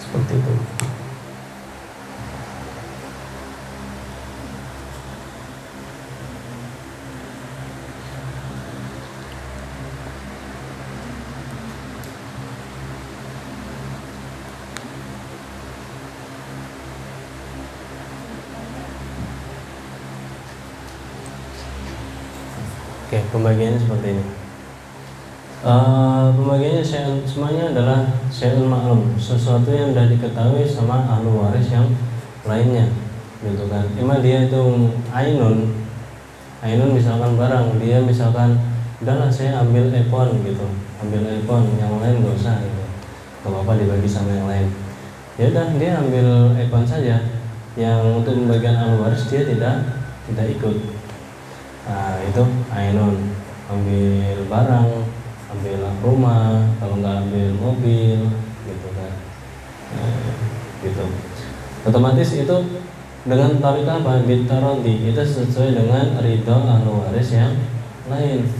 Seperti itu. Oke, pembagiannya seperti ini. Pembagiannya semuanya adalah syai'un ma'lum, sesuatu yang sudah diketahui sama ahli waris yang lainnya, gitu kan. Emang dia itu ainun misalkan barang, dia misalkan udahlah saya ambil iPhone gitu, ambil iPhone, yang lain nggak usah gitu, nggak apa-apa dibagi sama yang lain. Ya udah, dia ambil iPhone saja, yang untuk pembagian ahli waris dia tidak ikut. Nah, itu ainun, ambil barang, ambil rumah, kalau nggak ambil mobil, gitu kan. Gitu. Otomatis itu dengan tarikah apa? Bitarodi, itu sesuai dengan ridho ahli waris yang lain,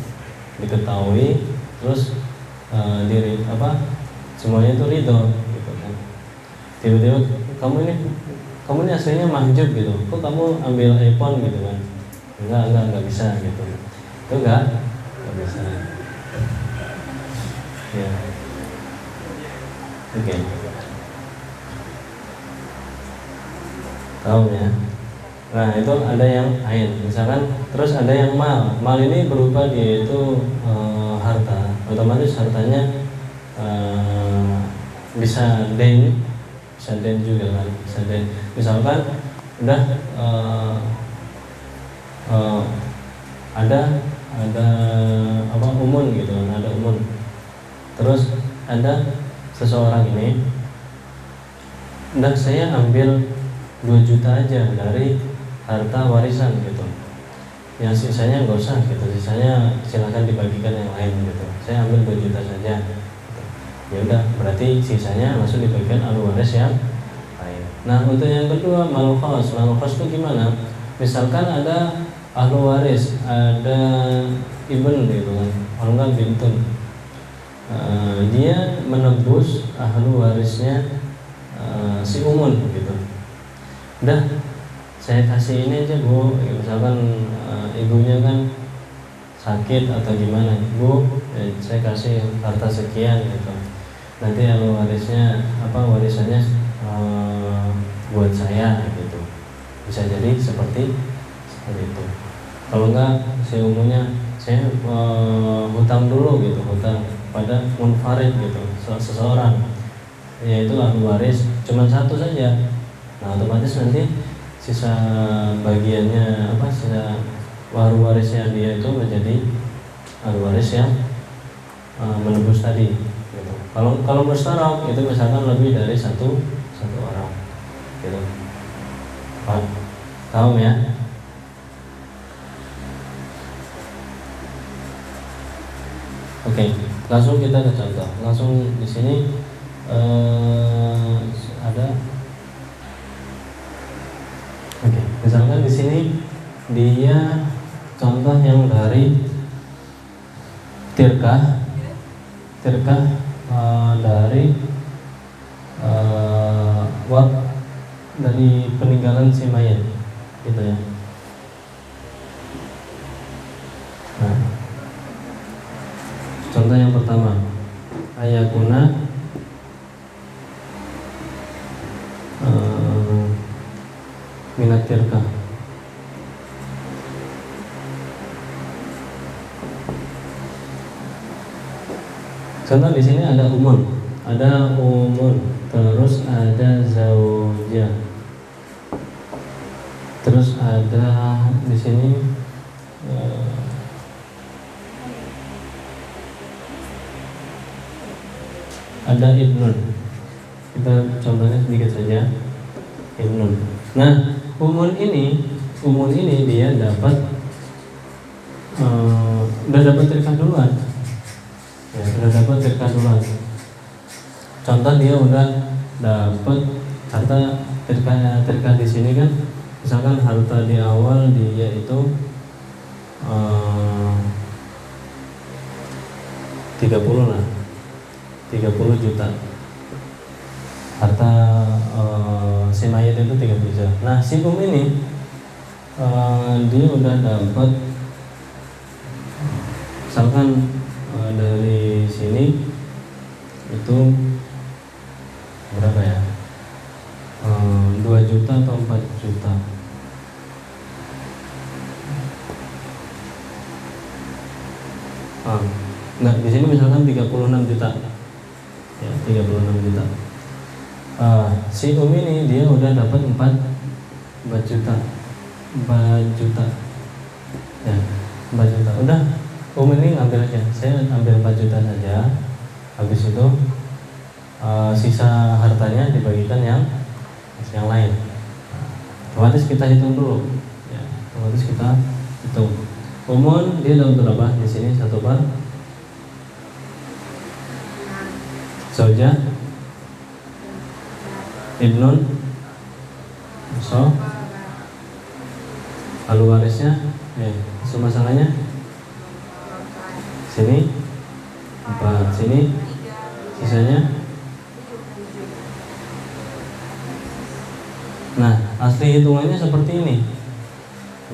diketahui, terus diri apa? Semuanya itu ridho, gitu kan. Tiba-tiba kamu ini aslinya mahjub gitu, kok kamu ambil iPhone gitu kan? Enggak bisa gitu. Itu enggak bisa. Ya. Oke. Tahu ya. Nah, itu ada yang ain, misalkan, terus ada yang mal. Mal ini berupa dia itu harta. Otomatis hartanya bisa den juga kan, bisa den. Misalkan udah ada apa umun gitu, ada umun. Terus ada seseorang ini, udah saya ambil 2 juta aja dari harta warisan gitu, yang sisanya nggak usah gitu, sisanya silakan dibagikan yang lain gitu, saya ambil 2 juta saja gitu. Ya udah, berarti sisanya langsung dibagikan ahli waris yang lain. Nah, untuk yang kedua mal khos itu gimana? Misalkan ada ahli waris, ada ibn gitu kan, kalau nggak bintun, dia menebus ahli warisnya si umun gitu. Udah, saya kasih ini aja bu, misalkan ibunya kan sakit atau gimana, bu, saya kasih harta sekian gitu, nanti ahli warisnya warisannya buat saya gitu. Bisa jadi seperti itu. Kalau enggak, saya umumnya saya hutang dulu gitu, hutang pada munfarid gitu, seseorang, yaitu ahli waris cuma satu saja. Nah, otomatis nanti sisa bagiannya sisa ahli warisnya dia itu menjadi ahli waris yang menebus tadi gitu. Kalau mustarok itu misalkan lebih dari satu orang gitu. Tahu ya? Oke, langsung kita ke contoh. Langsung di sini ada. Oke, misalkan di sini dia contoh yang dari tirkah dari dari peninggalan si mayat gitu ya. Nah, contoh yang pertama, ayakuna minat tirkah. Contoh di sini ada umun, terus ada zaujah, terus ada di sini ada ibnun. Kita contohnya sedikit saja. ibnun. Nah, umun ini dia dapat udah dapat tirkah duluan. Ya, udah dapat tirkah duluan. Contoh dia udah dapat harta tirkah di sini kan, misalkan harta di awal dia itu 30 lah, 30 juta. Harta si mayat itu 30 juta. Nah, si ini dia udah dapat misalkan dari sini itu berapa ya? 2 juta atau 4 juta. Nah, di sini misalkan 36 juta. Ya, 36 juta. Si ini dia udah dapat 4 juta. 4 juta. Ya, 4 juta. Udah, ini ngambil aja. Saya ambil 4 juta saja. Habis itu sisa hartanya dibagikan yang lain. Otomatis kita hitung dulu. Ya, otomatis kita hitung. Umun dia dapat berapa? Di sini 1 per Zaujah, ibnun, so, ahli warisnya, masalahnya sini 4, sini sisanya. Nah, asli hitungannya seperti ini.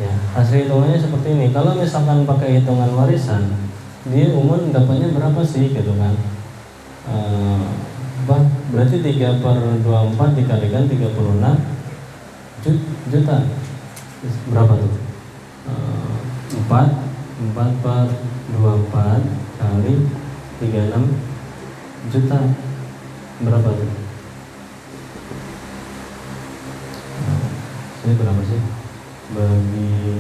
Ya, asli hitungannya seperti ini. Kalau misalkan pakai hitungan warisan, dia umum dapatnya berapa sih gitu kan? Berarti 3/24 dikalikan 36 juta. Berapa tuh? 4/24 kali 36 juta. Berapa tuh? Ini berapa sih? Bagi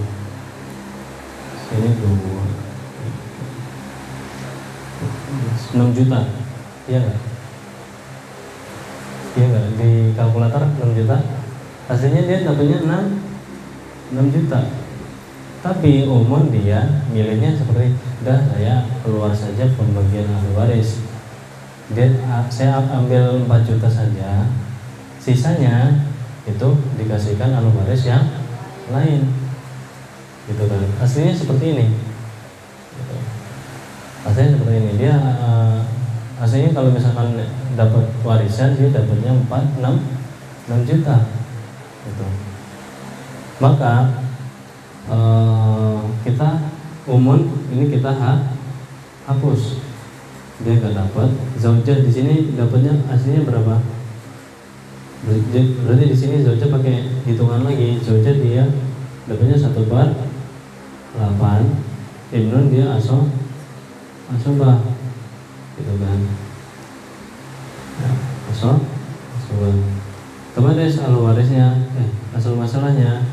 sini 6 juta. Iya nggak? Iya nggak? Di kalkulator 6 juta. Hasilnya dia dapatnya 6 juta. Tapi umum dia milihnya seperti, udah saya keluar saja pembagian ahli waris. Saya ambil 4 juta saja. Sisanya itu dikasihkan ahli waris yang lain. Gitu kan. Aslinya seperti ini. Gitu. Aslinya seperti ini. Dia aslinya kalau misalkan dapat warisan dia dapatnya 6 juta gitu. Maka kita umum ini kita hapus, dia nggak dapat. Zaujah di sini dapatnya aslinya berapa? Berarti di sini zaujah pakai hitungan lagi. Zaujah dia dapatnya 1/8, ibnun dia asobah gitu kan. Ya, asobah. Otomatis ahli warisnya asal masalahnya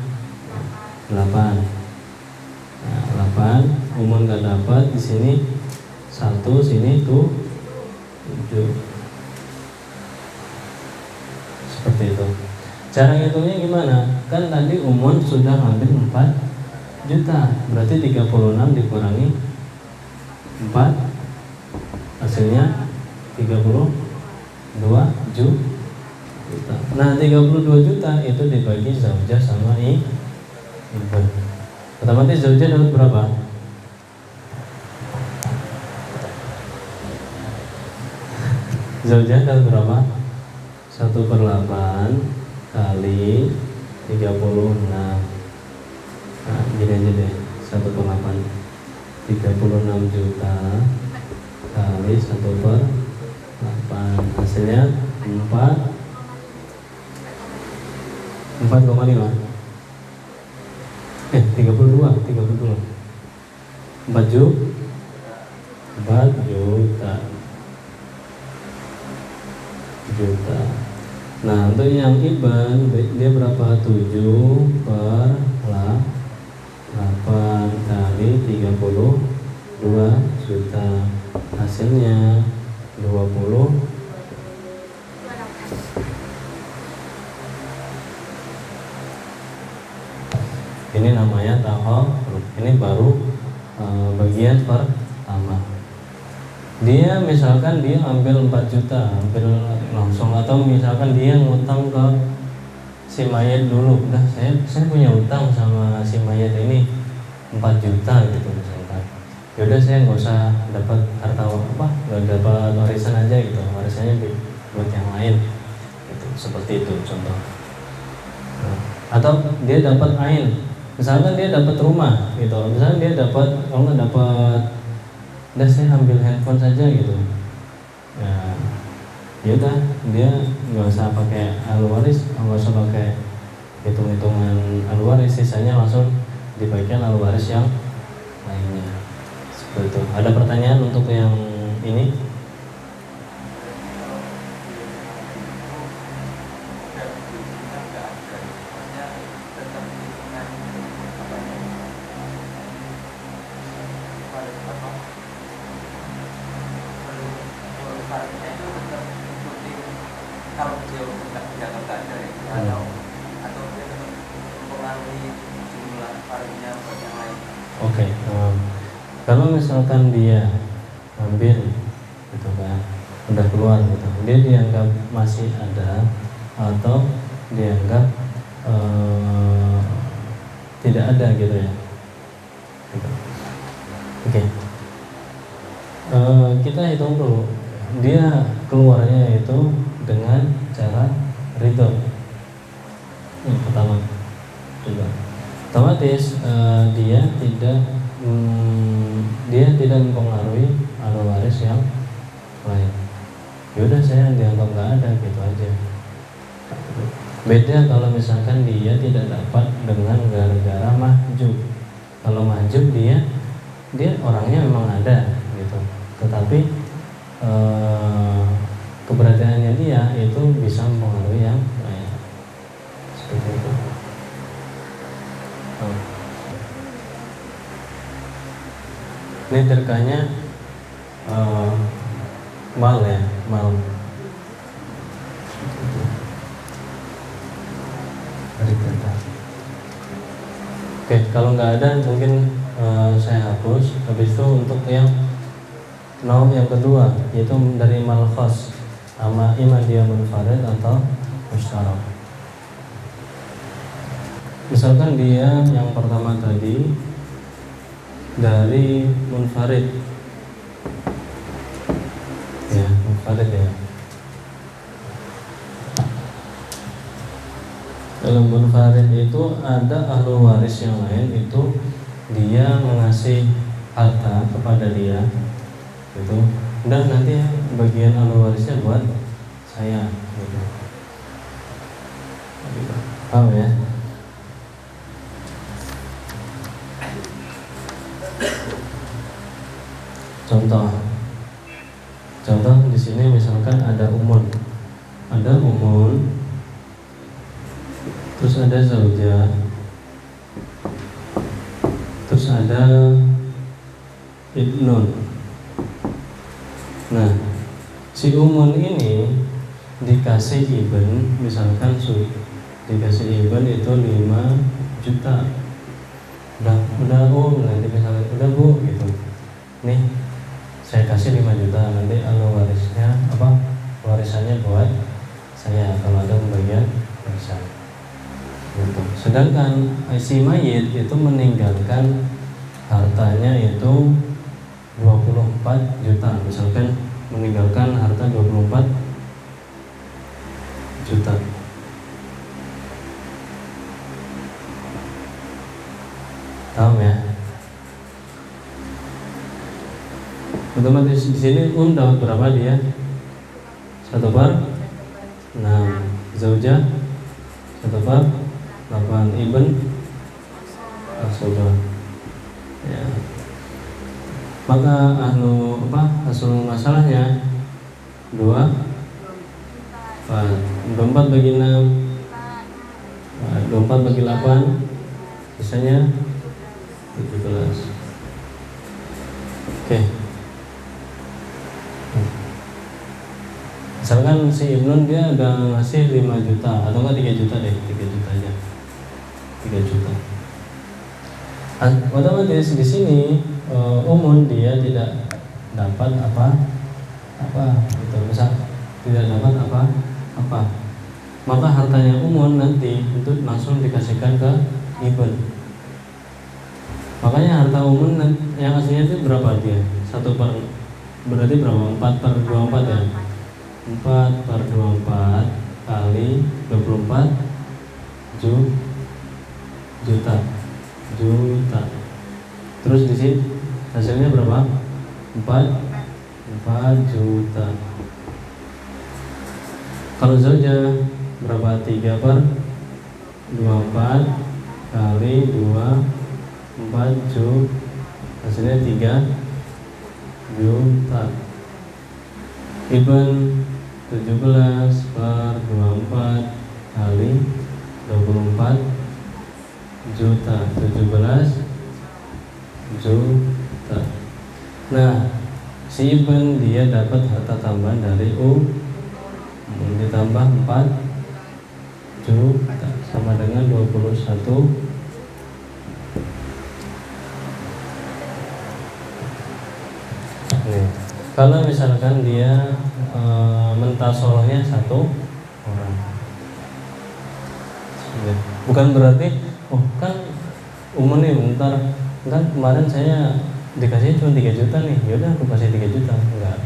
8. Nah, 8 umum nggak dapat, di sini 1, sini tuh 7. Seperti itu. Cara ngitungnya gimana? Kan tadi umum sudah ngambil 4 juta. Berarti 36 dikurangi 4, hasilnya 32 juta. Nah, 32 juta itu dibagi zaujah sama ibn. Otomatis zaujah dapat berapa? Zaujah dapat berapa? 1/8 kali 36. Nah, gini aja deh, 1/8 36 juta kali 1/8, hasilnya 4,5. 32 4 juta. Nah, untuk yang iban dia berapa? 7/8 kali 32 juta, hasilnya 20 Ini namanya taharruf. Ini baru bagian pertama. Dia misalkan dia ambil 4 juta, ambil langsung, atau misalkan dia ngutang ke si mayat dulu. Udah, saya punya utang sama si mayat ini 4 juta gitu misalkan. Yaudah saya nggak usah dapat harta nggak dapat warisan aja gitu, warisannya buat yang lain gitu, seperti itu contoh. Nah, atau dia dapat ain, misalkan dia dapat rumah gitu, misalkan dia dapat, kalau nggak dapat, udah saya ambil handphone saja gitu. Ya, yaudah dia nggak usah pakai ahli waris, nggak usah pakai hitung-hitungan ahli waris, sisanya langsung dibagikan ahli waris yang lainnya. Seperti itu. Ada pertanyaan untuk yang ini? Kalau dia tidak ada atau dia mempengaruhi jumlah varinya buat yang lain. Oke, kalau misalkan dia ambil gitu kan, udah keluar gitu, dia dianggap masih ada atau dianggap tidak ada gitu ya. Gitu. Oke. Kita hitung dulu, dia keluarnya itu dengan cara ridho. Yang pertama juga otomatis dia tidak mempengaruhi ahli waris yang lain. Yaudah saya dianggap nggak ada gitu aja. Beda kalau misalkan dia tidak dapat dengan gara-gara mahjub. Kalau mahjub dia orangnya memang ada gitu, tetapi keberadaannya dia itu bisa mempengaruhi yang lain. Seperti itu. Ini terkanya mal ya, mal. Oke, kalau nggak ada mungkin saya hapus. Habis itu untuk yang yang kedua, yaitu dari mal khas sama imma dia munfarid atau musyarak. Misalkan dia yang pertama tadi dari munfarid, ya munfarid ya. Dalam munfarid itu ada ahli waris yang lain, itu dia mengasih harta kepada dia, itu dan nanti bagian ahli warisnya buat saya, gitu. Paham ya? Contoh di sini misalkan ada umun, terus ada zaujah, terus ada ibnun. Nah, si umun ini dikasih ibn, misalkan dikasih ibn itu 5 juta. Udah nanti misalnya udah bu gitu, nih saya kasih 5 juta, nanti warisannya buat saya kalau ada pembagian warisan gitu. Sedangkan si mayit itu meninggalkan hartanya itu 24 juta, misalkan meninggalkan harta 24 juta. Paham ya? Otomatis di sini dapat berapa dia? 1/6. Zaujah 1/8. Ibn saudara. Ya. Maka hasil masalahnya 24 bagi 6, 24 bagi 8, sisanya 17. Oke. Misalkan si Ibnun dia udah ngasih 5 juta atau enggak 3 juta deh, 3 juta aja. 3 juta. Otomatis di sini umun dia tidak dapat apa gitu, misal tidak dapat apa, maka hartanya umun nanti itu langsung dikasihkan ke ibn. Makanya harta umun yang aslinya itu berapa dia? 1 per, berarti berapa? 4 per 24 ya? 4 per 24 kali 24 juta. Terus di sini hasilnya berapa? 4 juta. Kalau saja berapa? 3 per 24 kali 4 juta, hasilnya 3 juta. Ibn 17 per 24 kali 24 juta, 17 juta. Nah, si Ibn dia dapat harta tambahan dari ditambah 4 juta sama dengan 21. Nih, kalau misalkan dia mentasolohnya 1 orang, bukan berarti kan umum nih bentar, kan kemarin saya dikasih cuma 3 juta nih, yaudah aku kasih 3 juta. Enggak,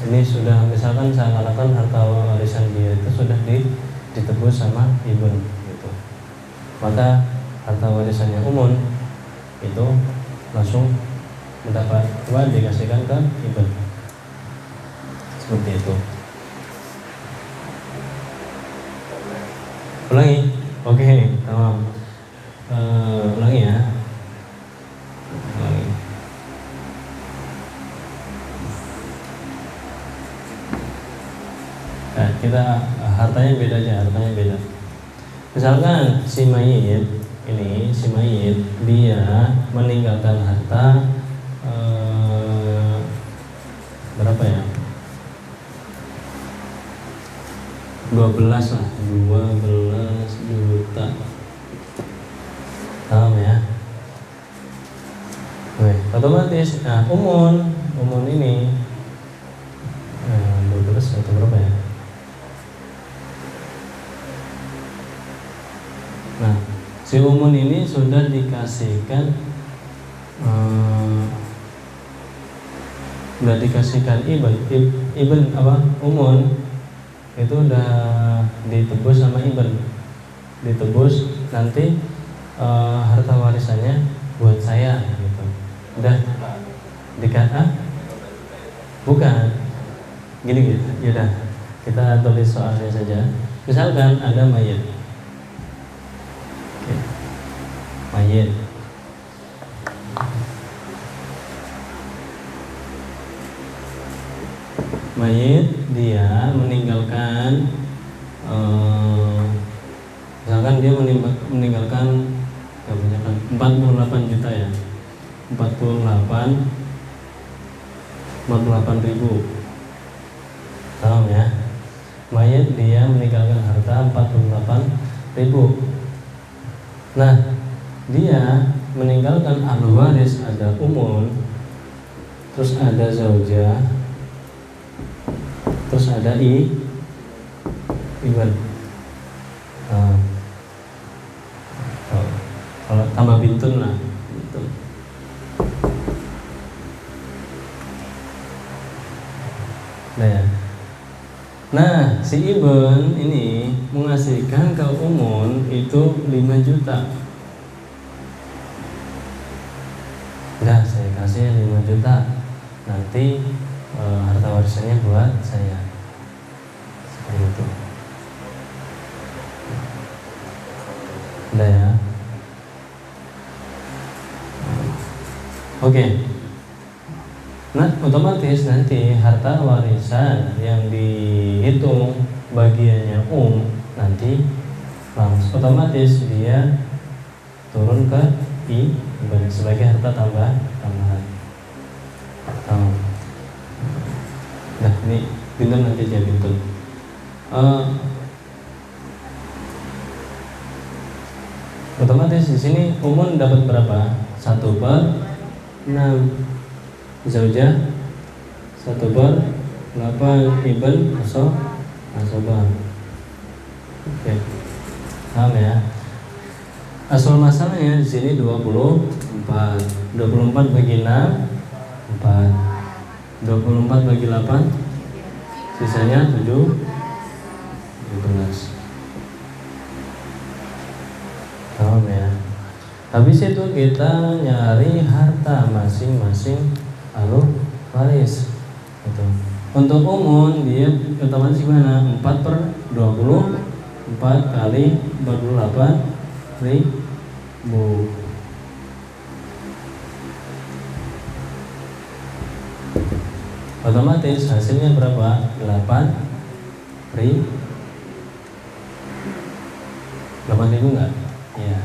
ini sudah misalkan seakan-akan harta warisan dia itu sudah ditebus sama ibn gitu, maka harta warisannya umum itu langsung mendapat dikasihkan ke ibn, seperti itu. Ulangi, oke, tamam. Ulangi ya. Ulangi. Nah, kita hartanya beda aja, hartanya beda. Misalkan si mayit ini, si mayit dia meninggalkan harta berapa ya? 12 lah, 12 juta. Paham ya? Oke, otomatis, nah umun ini 12 atau berapa ya? Nah, si umun ini sudah dikasihkan ibn apa? Umun itu udah ditebus sama ibn, ditebus nanti harta warisannya buat saya gitu. Udah dikata bukan gini gitu. Yaudah kita tulis soalnya saja. Misalkan ada mayit. Oke. Mayit. Mayit dia meninggalkan misalkan dia meninggalkan 48 juta ya, 48 ribu. Paham ya? Mayit dia meninggalkan harta 48 ribu. Nah, dia meninggalkan ahli waris, ada umun, terus ada zaujah, terus ada ibn. Kalau tambah bintun lah, bintun. Nah, si ibn ini mengasihkan ke umun itu 5 juta. Udah saya kasih 5 juta, nanti harta warisannya buat saya, seperti itu. Udah ya. Oke. Nah, otomatis nanti harta warisan yang dihitung bagiannya nanti langsung otomatis dia turun ke ibn sebagai harta tambahan. Nah, ini bintun nanti dia bintun. Otomatis di sini umun dapat berapa? 1/6. Zaujah 1/8 ibn asobah. Oke, paham ya? Asal masalahnya di sini 24. 24 bagi 6 4. 24 bagi 8 sisanya 17. Paham ya? Habis itu kita nyari harta masing-masing ahlu waris. Gitu. Untuk umum dia otomatis gimana? 4/20 4 kali 48.000. Otomatis hasilnya berapa? 8.000. 8.000 enggak? Iya.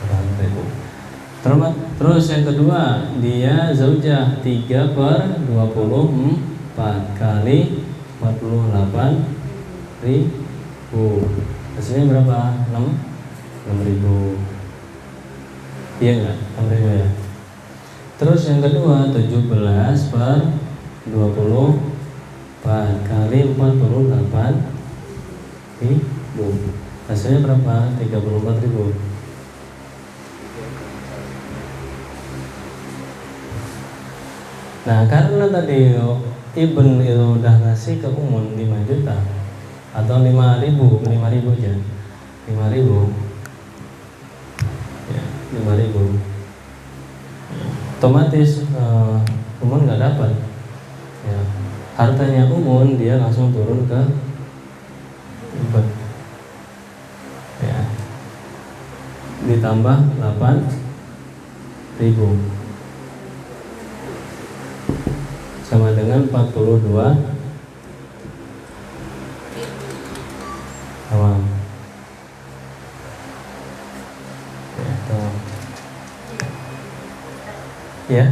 8.000. Terus yang kedua, dia zaujah 3/24 kali 48.000. Hasilnya berapa? 6.000. Iya enggak? 6.000 ya. Terus yang kedua 17/24 kali 48.000. Hasilnya berapa? 34.000. Nah, karena tadi Ibn itu udah ngasih ke Umun 5 juta atau 5.000 aja. 5.000. Ya, 5.000. Otomatis Umun nggak dapat. Ya, hartanya Umun dia langsung turun ke Ibn. Ya. Ditambah 8.000 sama dengan 42 awam. Ya,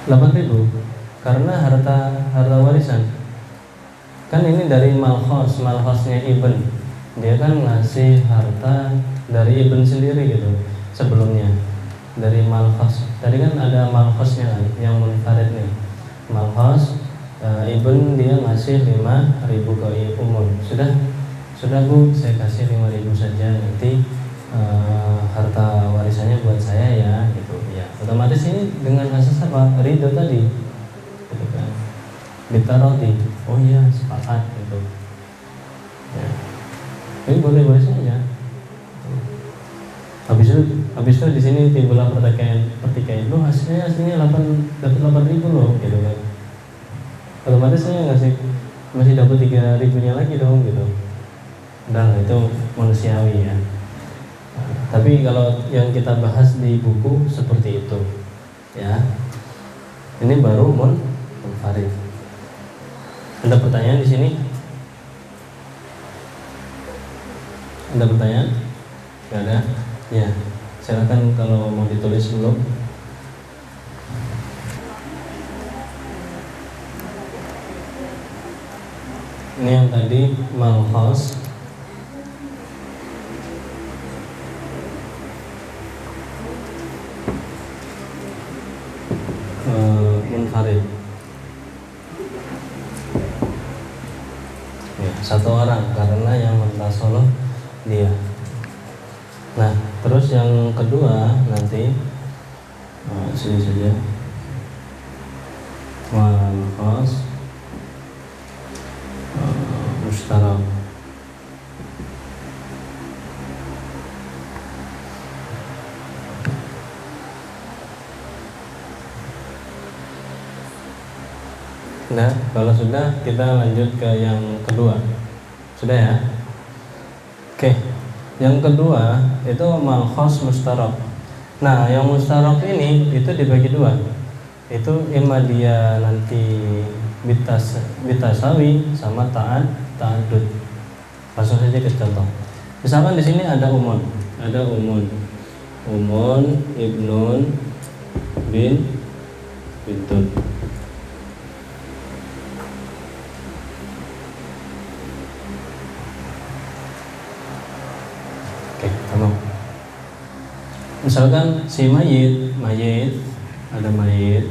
8.000 karena harta warisan. Kan ini dari malhosnya Ibn. Dia kan ngasih harta dari Ibn sendiri gitu sebelumnya. Dari malhos. Tadi kan ada malhosnya kan, yang munfarid nih. Malhos Ibn dia ngasih 5.000 ke Umun. Sudah Bu, saya kasih 5.000 saja, nanti harta warisannya buat saya ya, gitu ya. Otomatis ini dengan asas apa? Ridho tadi, gitu kan? Bitaroti, oh iya sepakat gitu. Ya. Ini boleh saja. Habis itu di sini timbullah pertikaian. Loh hasilnya 8.000 loh, gitu kan. Otomatis saya masih dapat 3.000-nya lagi dong, gitu. Udah itu manusiawi ya. Tapi kalau yang kita bahas di buku seperti itu, ya. Ini baru munfarid. Ada pertanyaan di sini? Ada pertanyaan? Gak ada? Ya, silakan kalau mau ditulis dulu. Ini yang tadi malhos. Munfarid. Ya, satu orang karena yang mentasoloh dia. Nah, terus yang kedua nanti sini saja. Malhos mustarak. Nah, kalau sudah kita lanjut ke yang kedua. Sudah ya? Oke. Yang kedua itu malhos mustarok. Nah, yang mustarok ini itu dibagi dua. Itu imma dia nanti bitasawi sama ta'adud. Langsung saja ke contoh. Misalkan di sini ada umun, ibnun bintun. Misalkan si mayit ada mayit,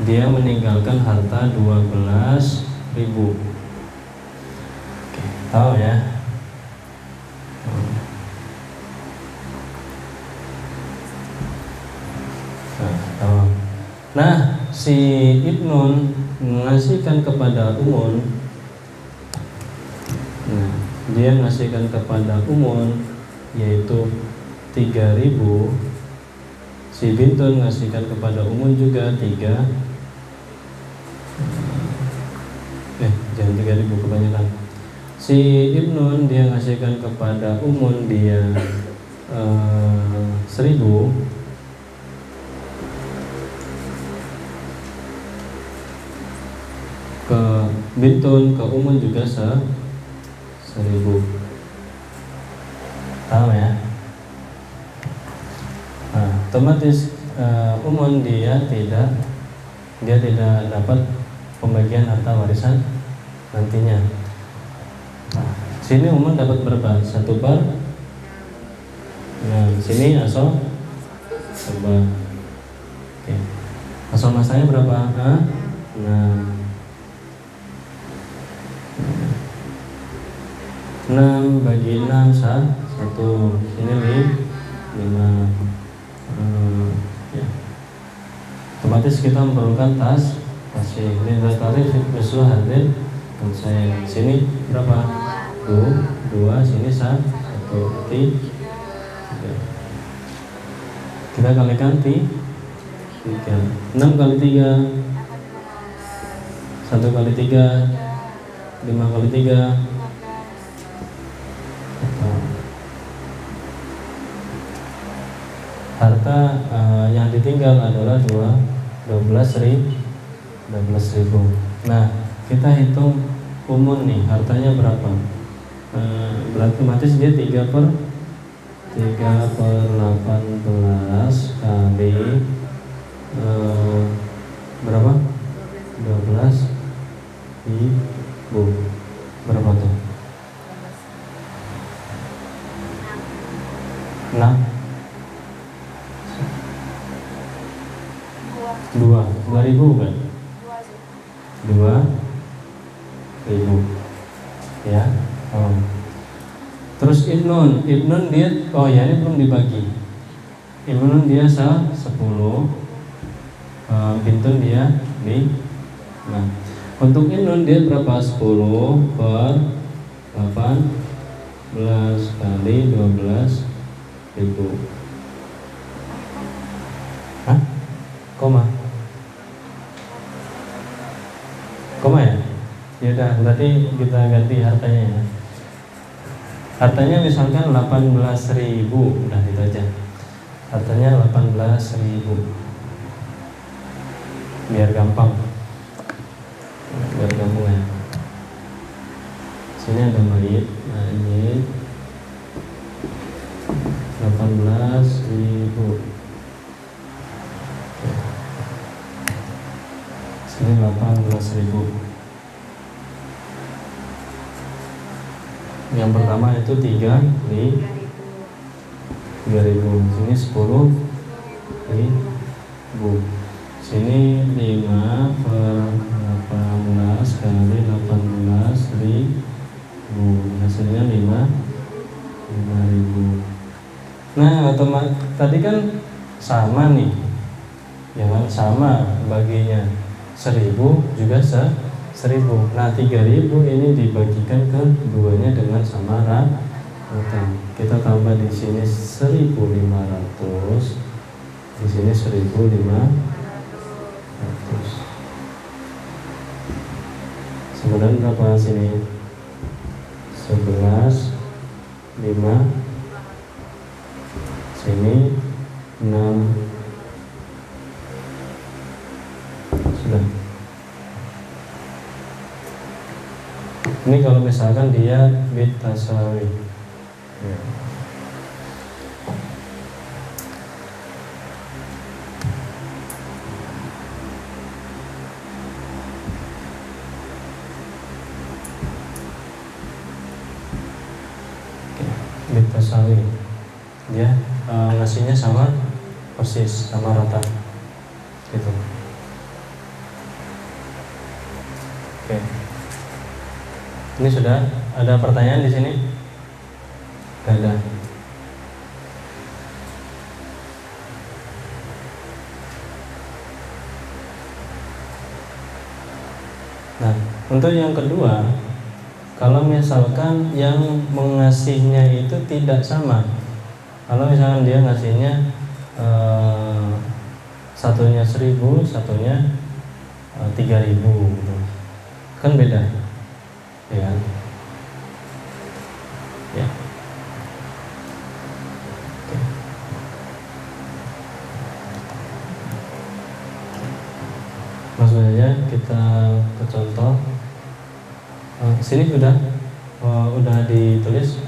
dia meninggalkan harta 12.000. Oke, tahu ya? Nah, tahu. Nah, si Ibnun mengasihkan kepada Umun. Nah, dia mengasihkan kepada Umun yaitu 3.000. Si Bintun mengasihkan kepada Umun juga 3. Jangan 3.000, kebanyakan. Si Ibnun dia ngasihkan kepada Umun dia 1.000. Ke Bintun, ke Umun juga 1.000. Tahu ya? Nah, otomatis Umun dia tidak dapat pembagian harta warisan nantinya. Nah, sini Umun dapat berapa? 1/6. Nah, sini asal coba. Oke. Asal masanya berapa? 6. 6 bagi 6 1. Ini 5. Ya. Otomatis kita memerlukan tasih. Ini adalah tarif mislu hadir. Dan saya sini berapa? 2. Sini 1. Berarti kita kalikan 3. 6 kali 3 1 kali 3 5 kali 3. Harta yang ditinggal adalah 12.000. Nah, kita hitung Umun nih, hartanya berapa? Berarti otomatis dia 3/18 kali berapa? 12.000. Berapa tuh? 6. 2.000 kan? 2.000 ya. Terus Ibnun dia, ini belum dibagi. Ibnun dia 10. Bintun dia 5. Untuk Ibnun dia berapa? 10/18 kali 12.000. Koma ya? Ya udah, berarti kita ganti hartanya ya. Hartanya misalkan 18.000, udah itu aja. Hartanya 18.000. Biar gampang ya. Sini ada mayit 18.000. Sini 18.000. Yang pertama itu 3.000. Sini 10.000. Sini 5/18 kali 18.000. Hasilnya 5.000. Nah, otomatis tadi kan sama nih. Ya kan, sama baginya 1.000 juga 1.000. Nah, 3.000 ini dibagikan ke duanya dengan sama rata. Kita tambah di sini 1.500, di sini 1.500. Sebenarnya berapa sini? 11.5. Sini 6. Sudah. Ini kalau misalkan dia bit tasawi ya. Bit tasawi ya. ngasihnya sama persis, sama rata gitu. Oke. Ini sudah ada pertanyaan di sini? Gak ada. Nah, untuk yang kedua, kalau misalkan yang mengasihnya itu tidak sama, kalau misalkan dia ngasihnya satunya 1.000, satunya 3.000 gitu, kan beda, ya kan? Ya. Oke. Langsung aja kita ke contoh. Sini udah ditulis.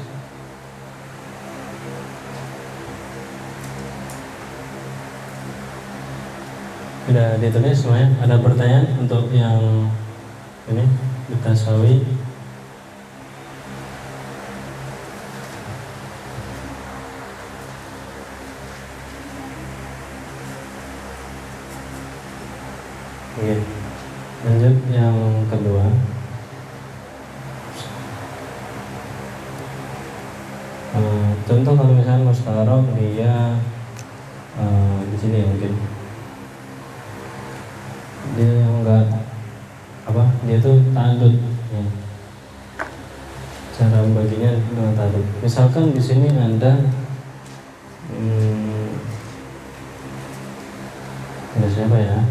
Sudah ditulis semuanya. Ada pertanyaan untuk yang ini ditasawi? Oke. Lanjut yang kedua. Contoh kalau misalnya mustarok dia di sini ya mungkin dia enggak dia tuh tandut ya. Cara baginya dengan tandut. Misalkan di sini ada ada siapa ya?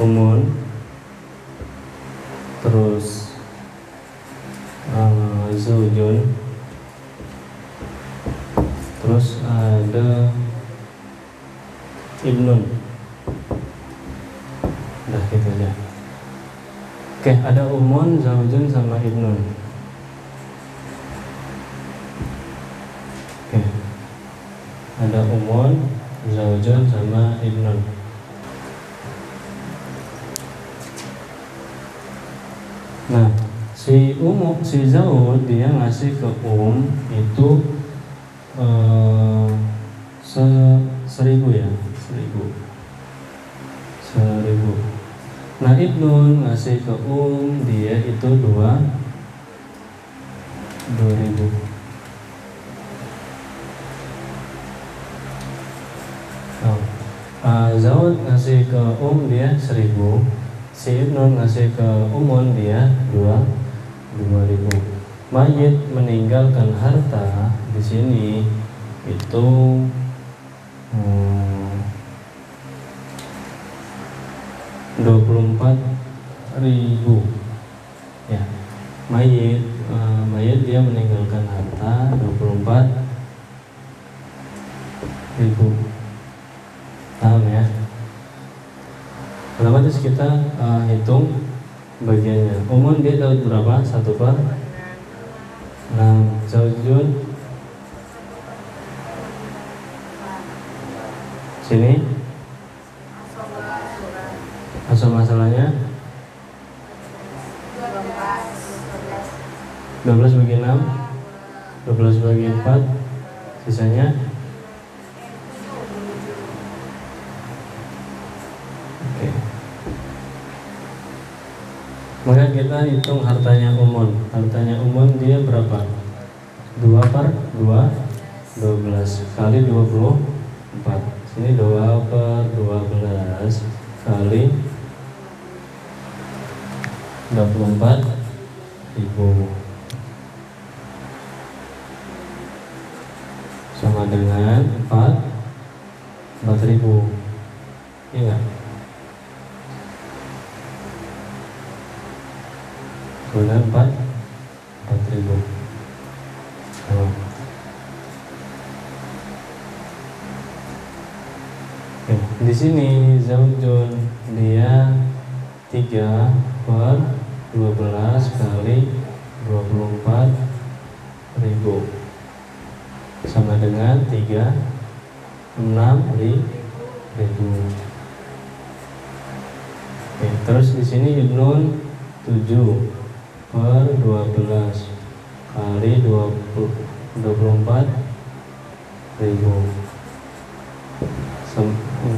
Umun, terus Zujun, terus ada Ibnun. Udah gitu aja. Oke, ada Umun, Zaujun sama Ibnun. Oke. Ada Umun, Zaujun sama Ibnun. Nah, si Zaud dia ngasih ke itu 1.000 ya, 1.000. Nah, Ibnun ngasih ke dia itu 2.000. Zaud ngasih ke dia 1.000. Si Ibnun ngasih ke Umun dia 2.000. Mayit meninggalkan harta di sini itu 24.000 ya. Mayit dia meninggalkan harta 24.000. Paham ya? Otomatis kita hitung bagiannya. Umun dia dapat berapa? 1/6. Zaujun sini asal masalahnya 12 bagi 6, 12 bagi 4, sisanya oke. Maka kita hitung hartanya Umun. Hartanya Umun dia berapa? 2/2, 12 kali 24. Sini 2/12 kali 24.000 sama dengan 4.000. Iya enggak? Kemudian 4.000. Di sini Zaujun dia 3/12 kali 24.000 sama dengan 36.000. Terus di sini Ibnun 7/12 kali 24.000 ribu.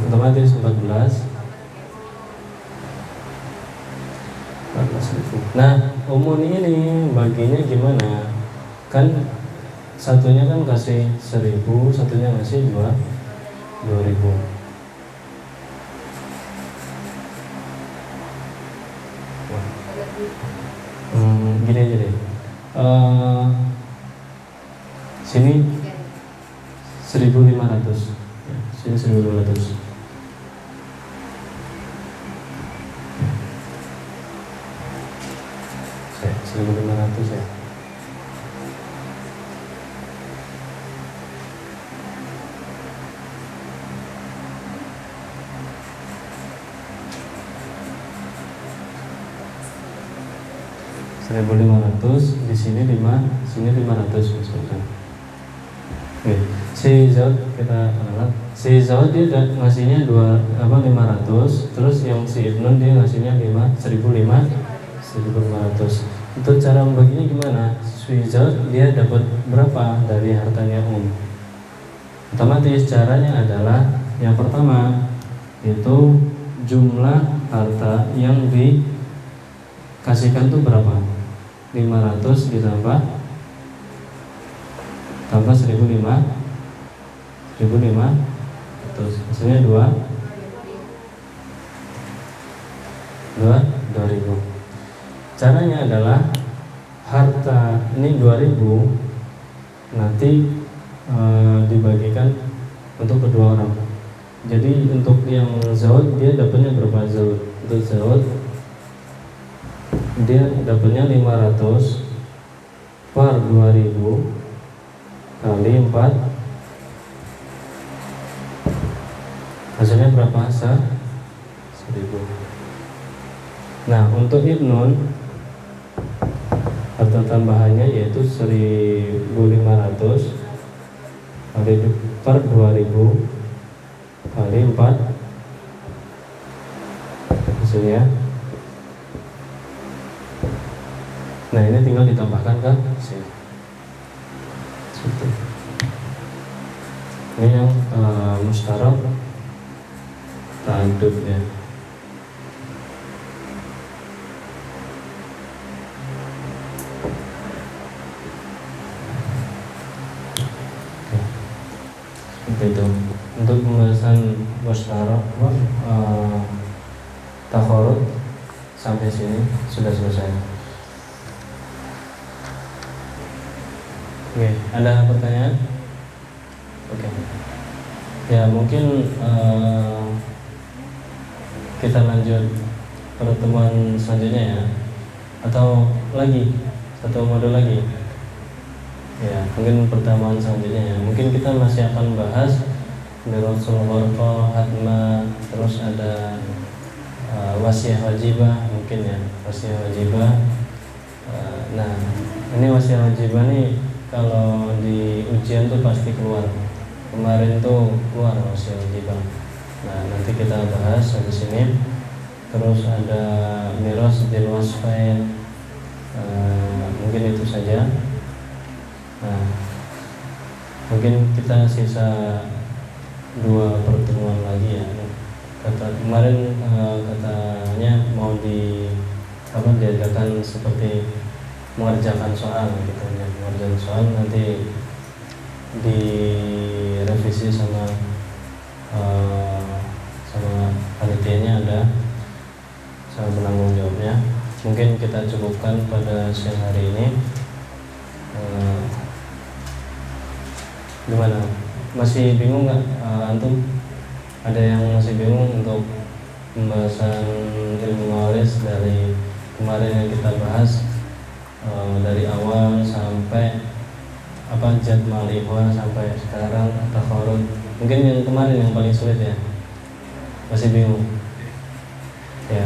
Otomatis 14 ribu. Nah, umun ini baginya gimana? Kan satunya kan kasih 1000, satunya kasih 2000. Gini aja deh. Sini 1500. Ya, sini 1500. Saya 1500 ya. Di sini 500 misalkan. Oke, si Zaud kita lihat. Si Zaud dia ngasihnya 500, terus yang si Ibnun dia ngasihnya 1500. Untuk cara membaginya gimana? Si Zaud dia dapat berapa dari hartanya Otomatis caranya adalah yang pertama itu jumlah harta yang dikasihkan tuh berapa? 500 ditambah 1500, hasilnya 2000. Caranya adalah harta ini 2000 nanti dibagikan untuk kedua orang. Jadi untuk yang Zaud dia dapatnya berapa Zaud? Untuk Zaud dia dapatnya 500 per 2000 kali 4, hasilnya berapa? 1000. Nah, untuk Ibnun harta tambahannya yaitu 1500 kali per 2000 kali 4, hasilnya. Nah, ini tinggal ditambahkan ke sini. Ini yang mustarak ta'addud ya. Seperti itu. Untuk pembahasan mustarak takharud sampai sini sudah selesai. Oke, ada pertanyaan? Oke. Ya, mungkin kita lanjut pertemuan selanjutnya ya. Atau lagi satu modul lagi. Ya, mungkin pertemuan selanjutnya ya. Mungkin kita masih akan bahas Mirasul Gharqa, Hatma, terus ada wasiah wajibah mungkin ya, wasiah wajibah. Nah, ini wasiah wajibah nih kalau di ujian tuh pasti keluar. Kemarin tuh keluar wasiah wajibah. Nah, nanti kita bahas habis ini. Terus ada miras bil wasfain. Mungkin itu saja. Nah, mungkin kita sisa 2 pertemuan lagi ya. Kemarin katanya mau diadakan seperti mengerjakan soal gitu ya. Mengerjakan soal nanti direvisi sama panitianya, ada sama penanggung jawabnya. Mungkin kita cukupkan pada siang hari ini. Gimana? Masih bingung nggak antum? Ada yang masih bingung untuk pembahasan ilmu waris dari kemarin yang kita bahas, dari awal sampai jadmal ihwa sampai sekarang takharud. Mungkin yang kemarin yang paling sulit ya. Masih bingung. Ya.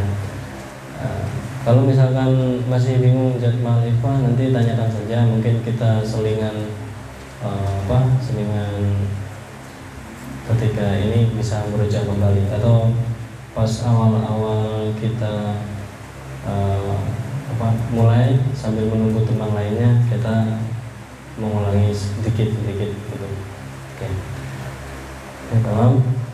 Kalau misalkan masih bingung jadmal ihwa, nanti tanyakan saja. Mungkin kita selingan ketika ini bisa merujuk kembali, atau pas awal-awal kita mulai sambil menunggu teman lainnya kita mengulangi sedikit gitu. Oke. Ya, tamam.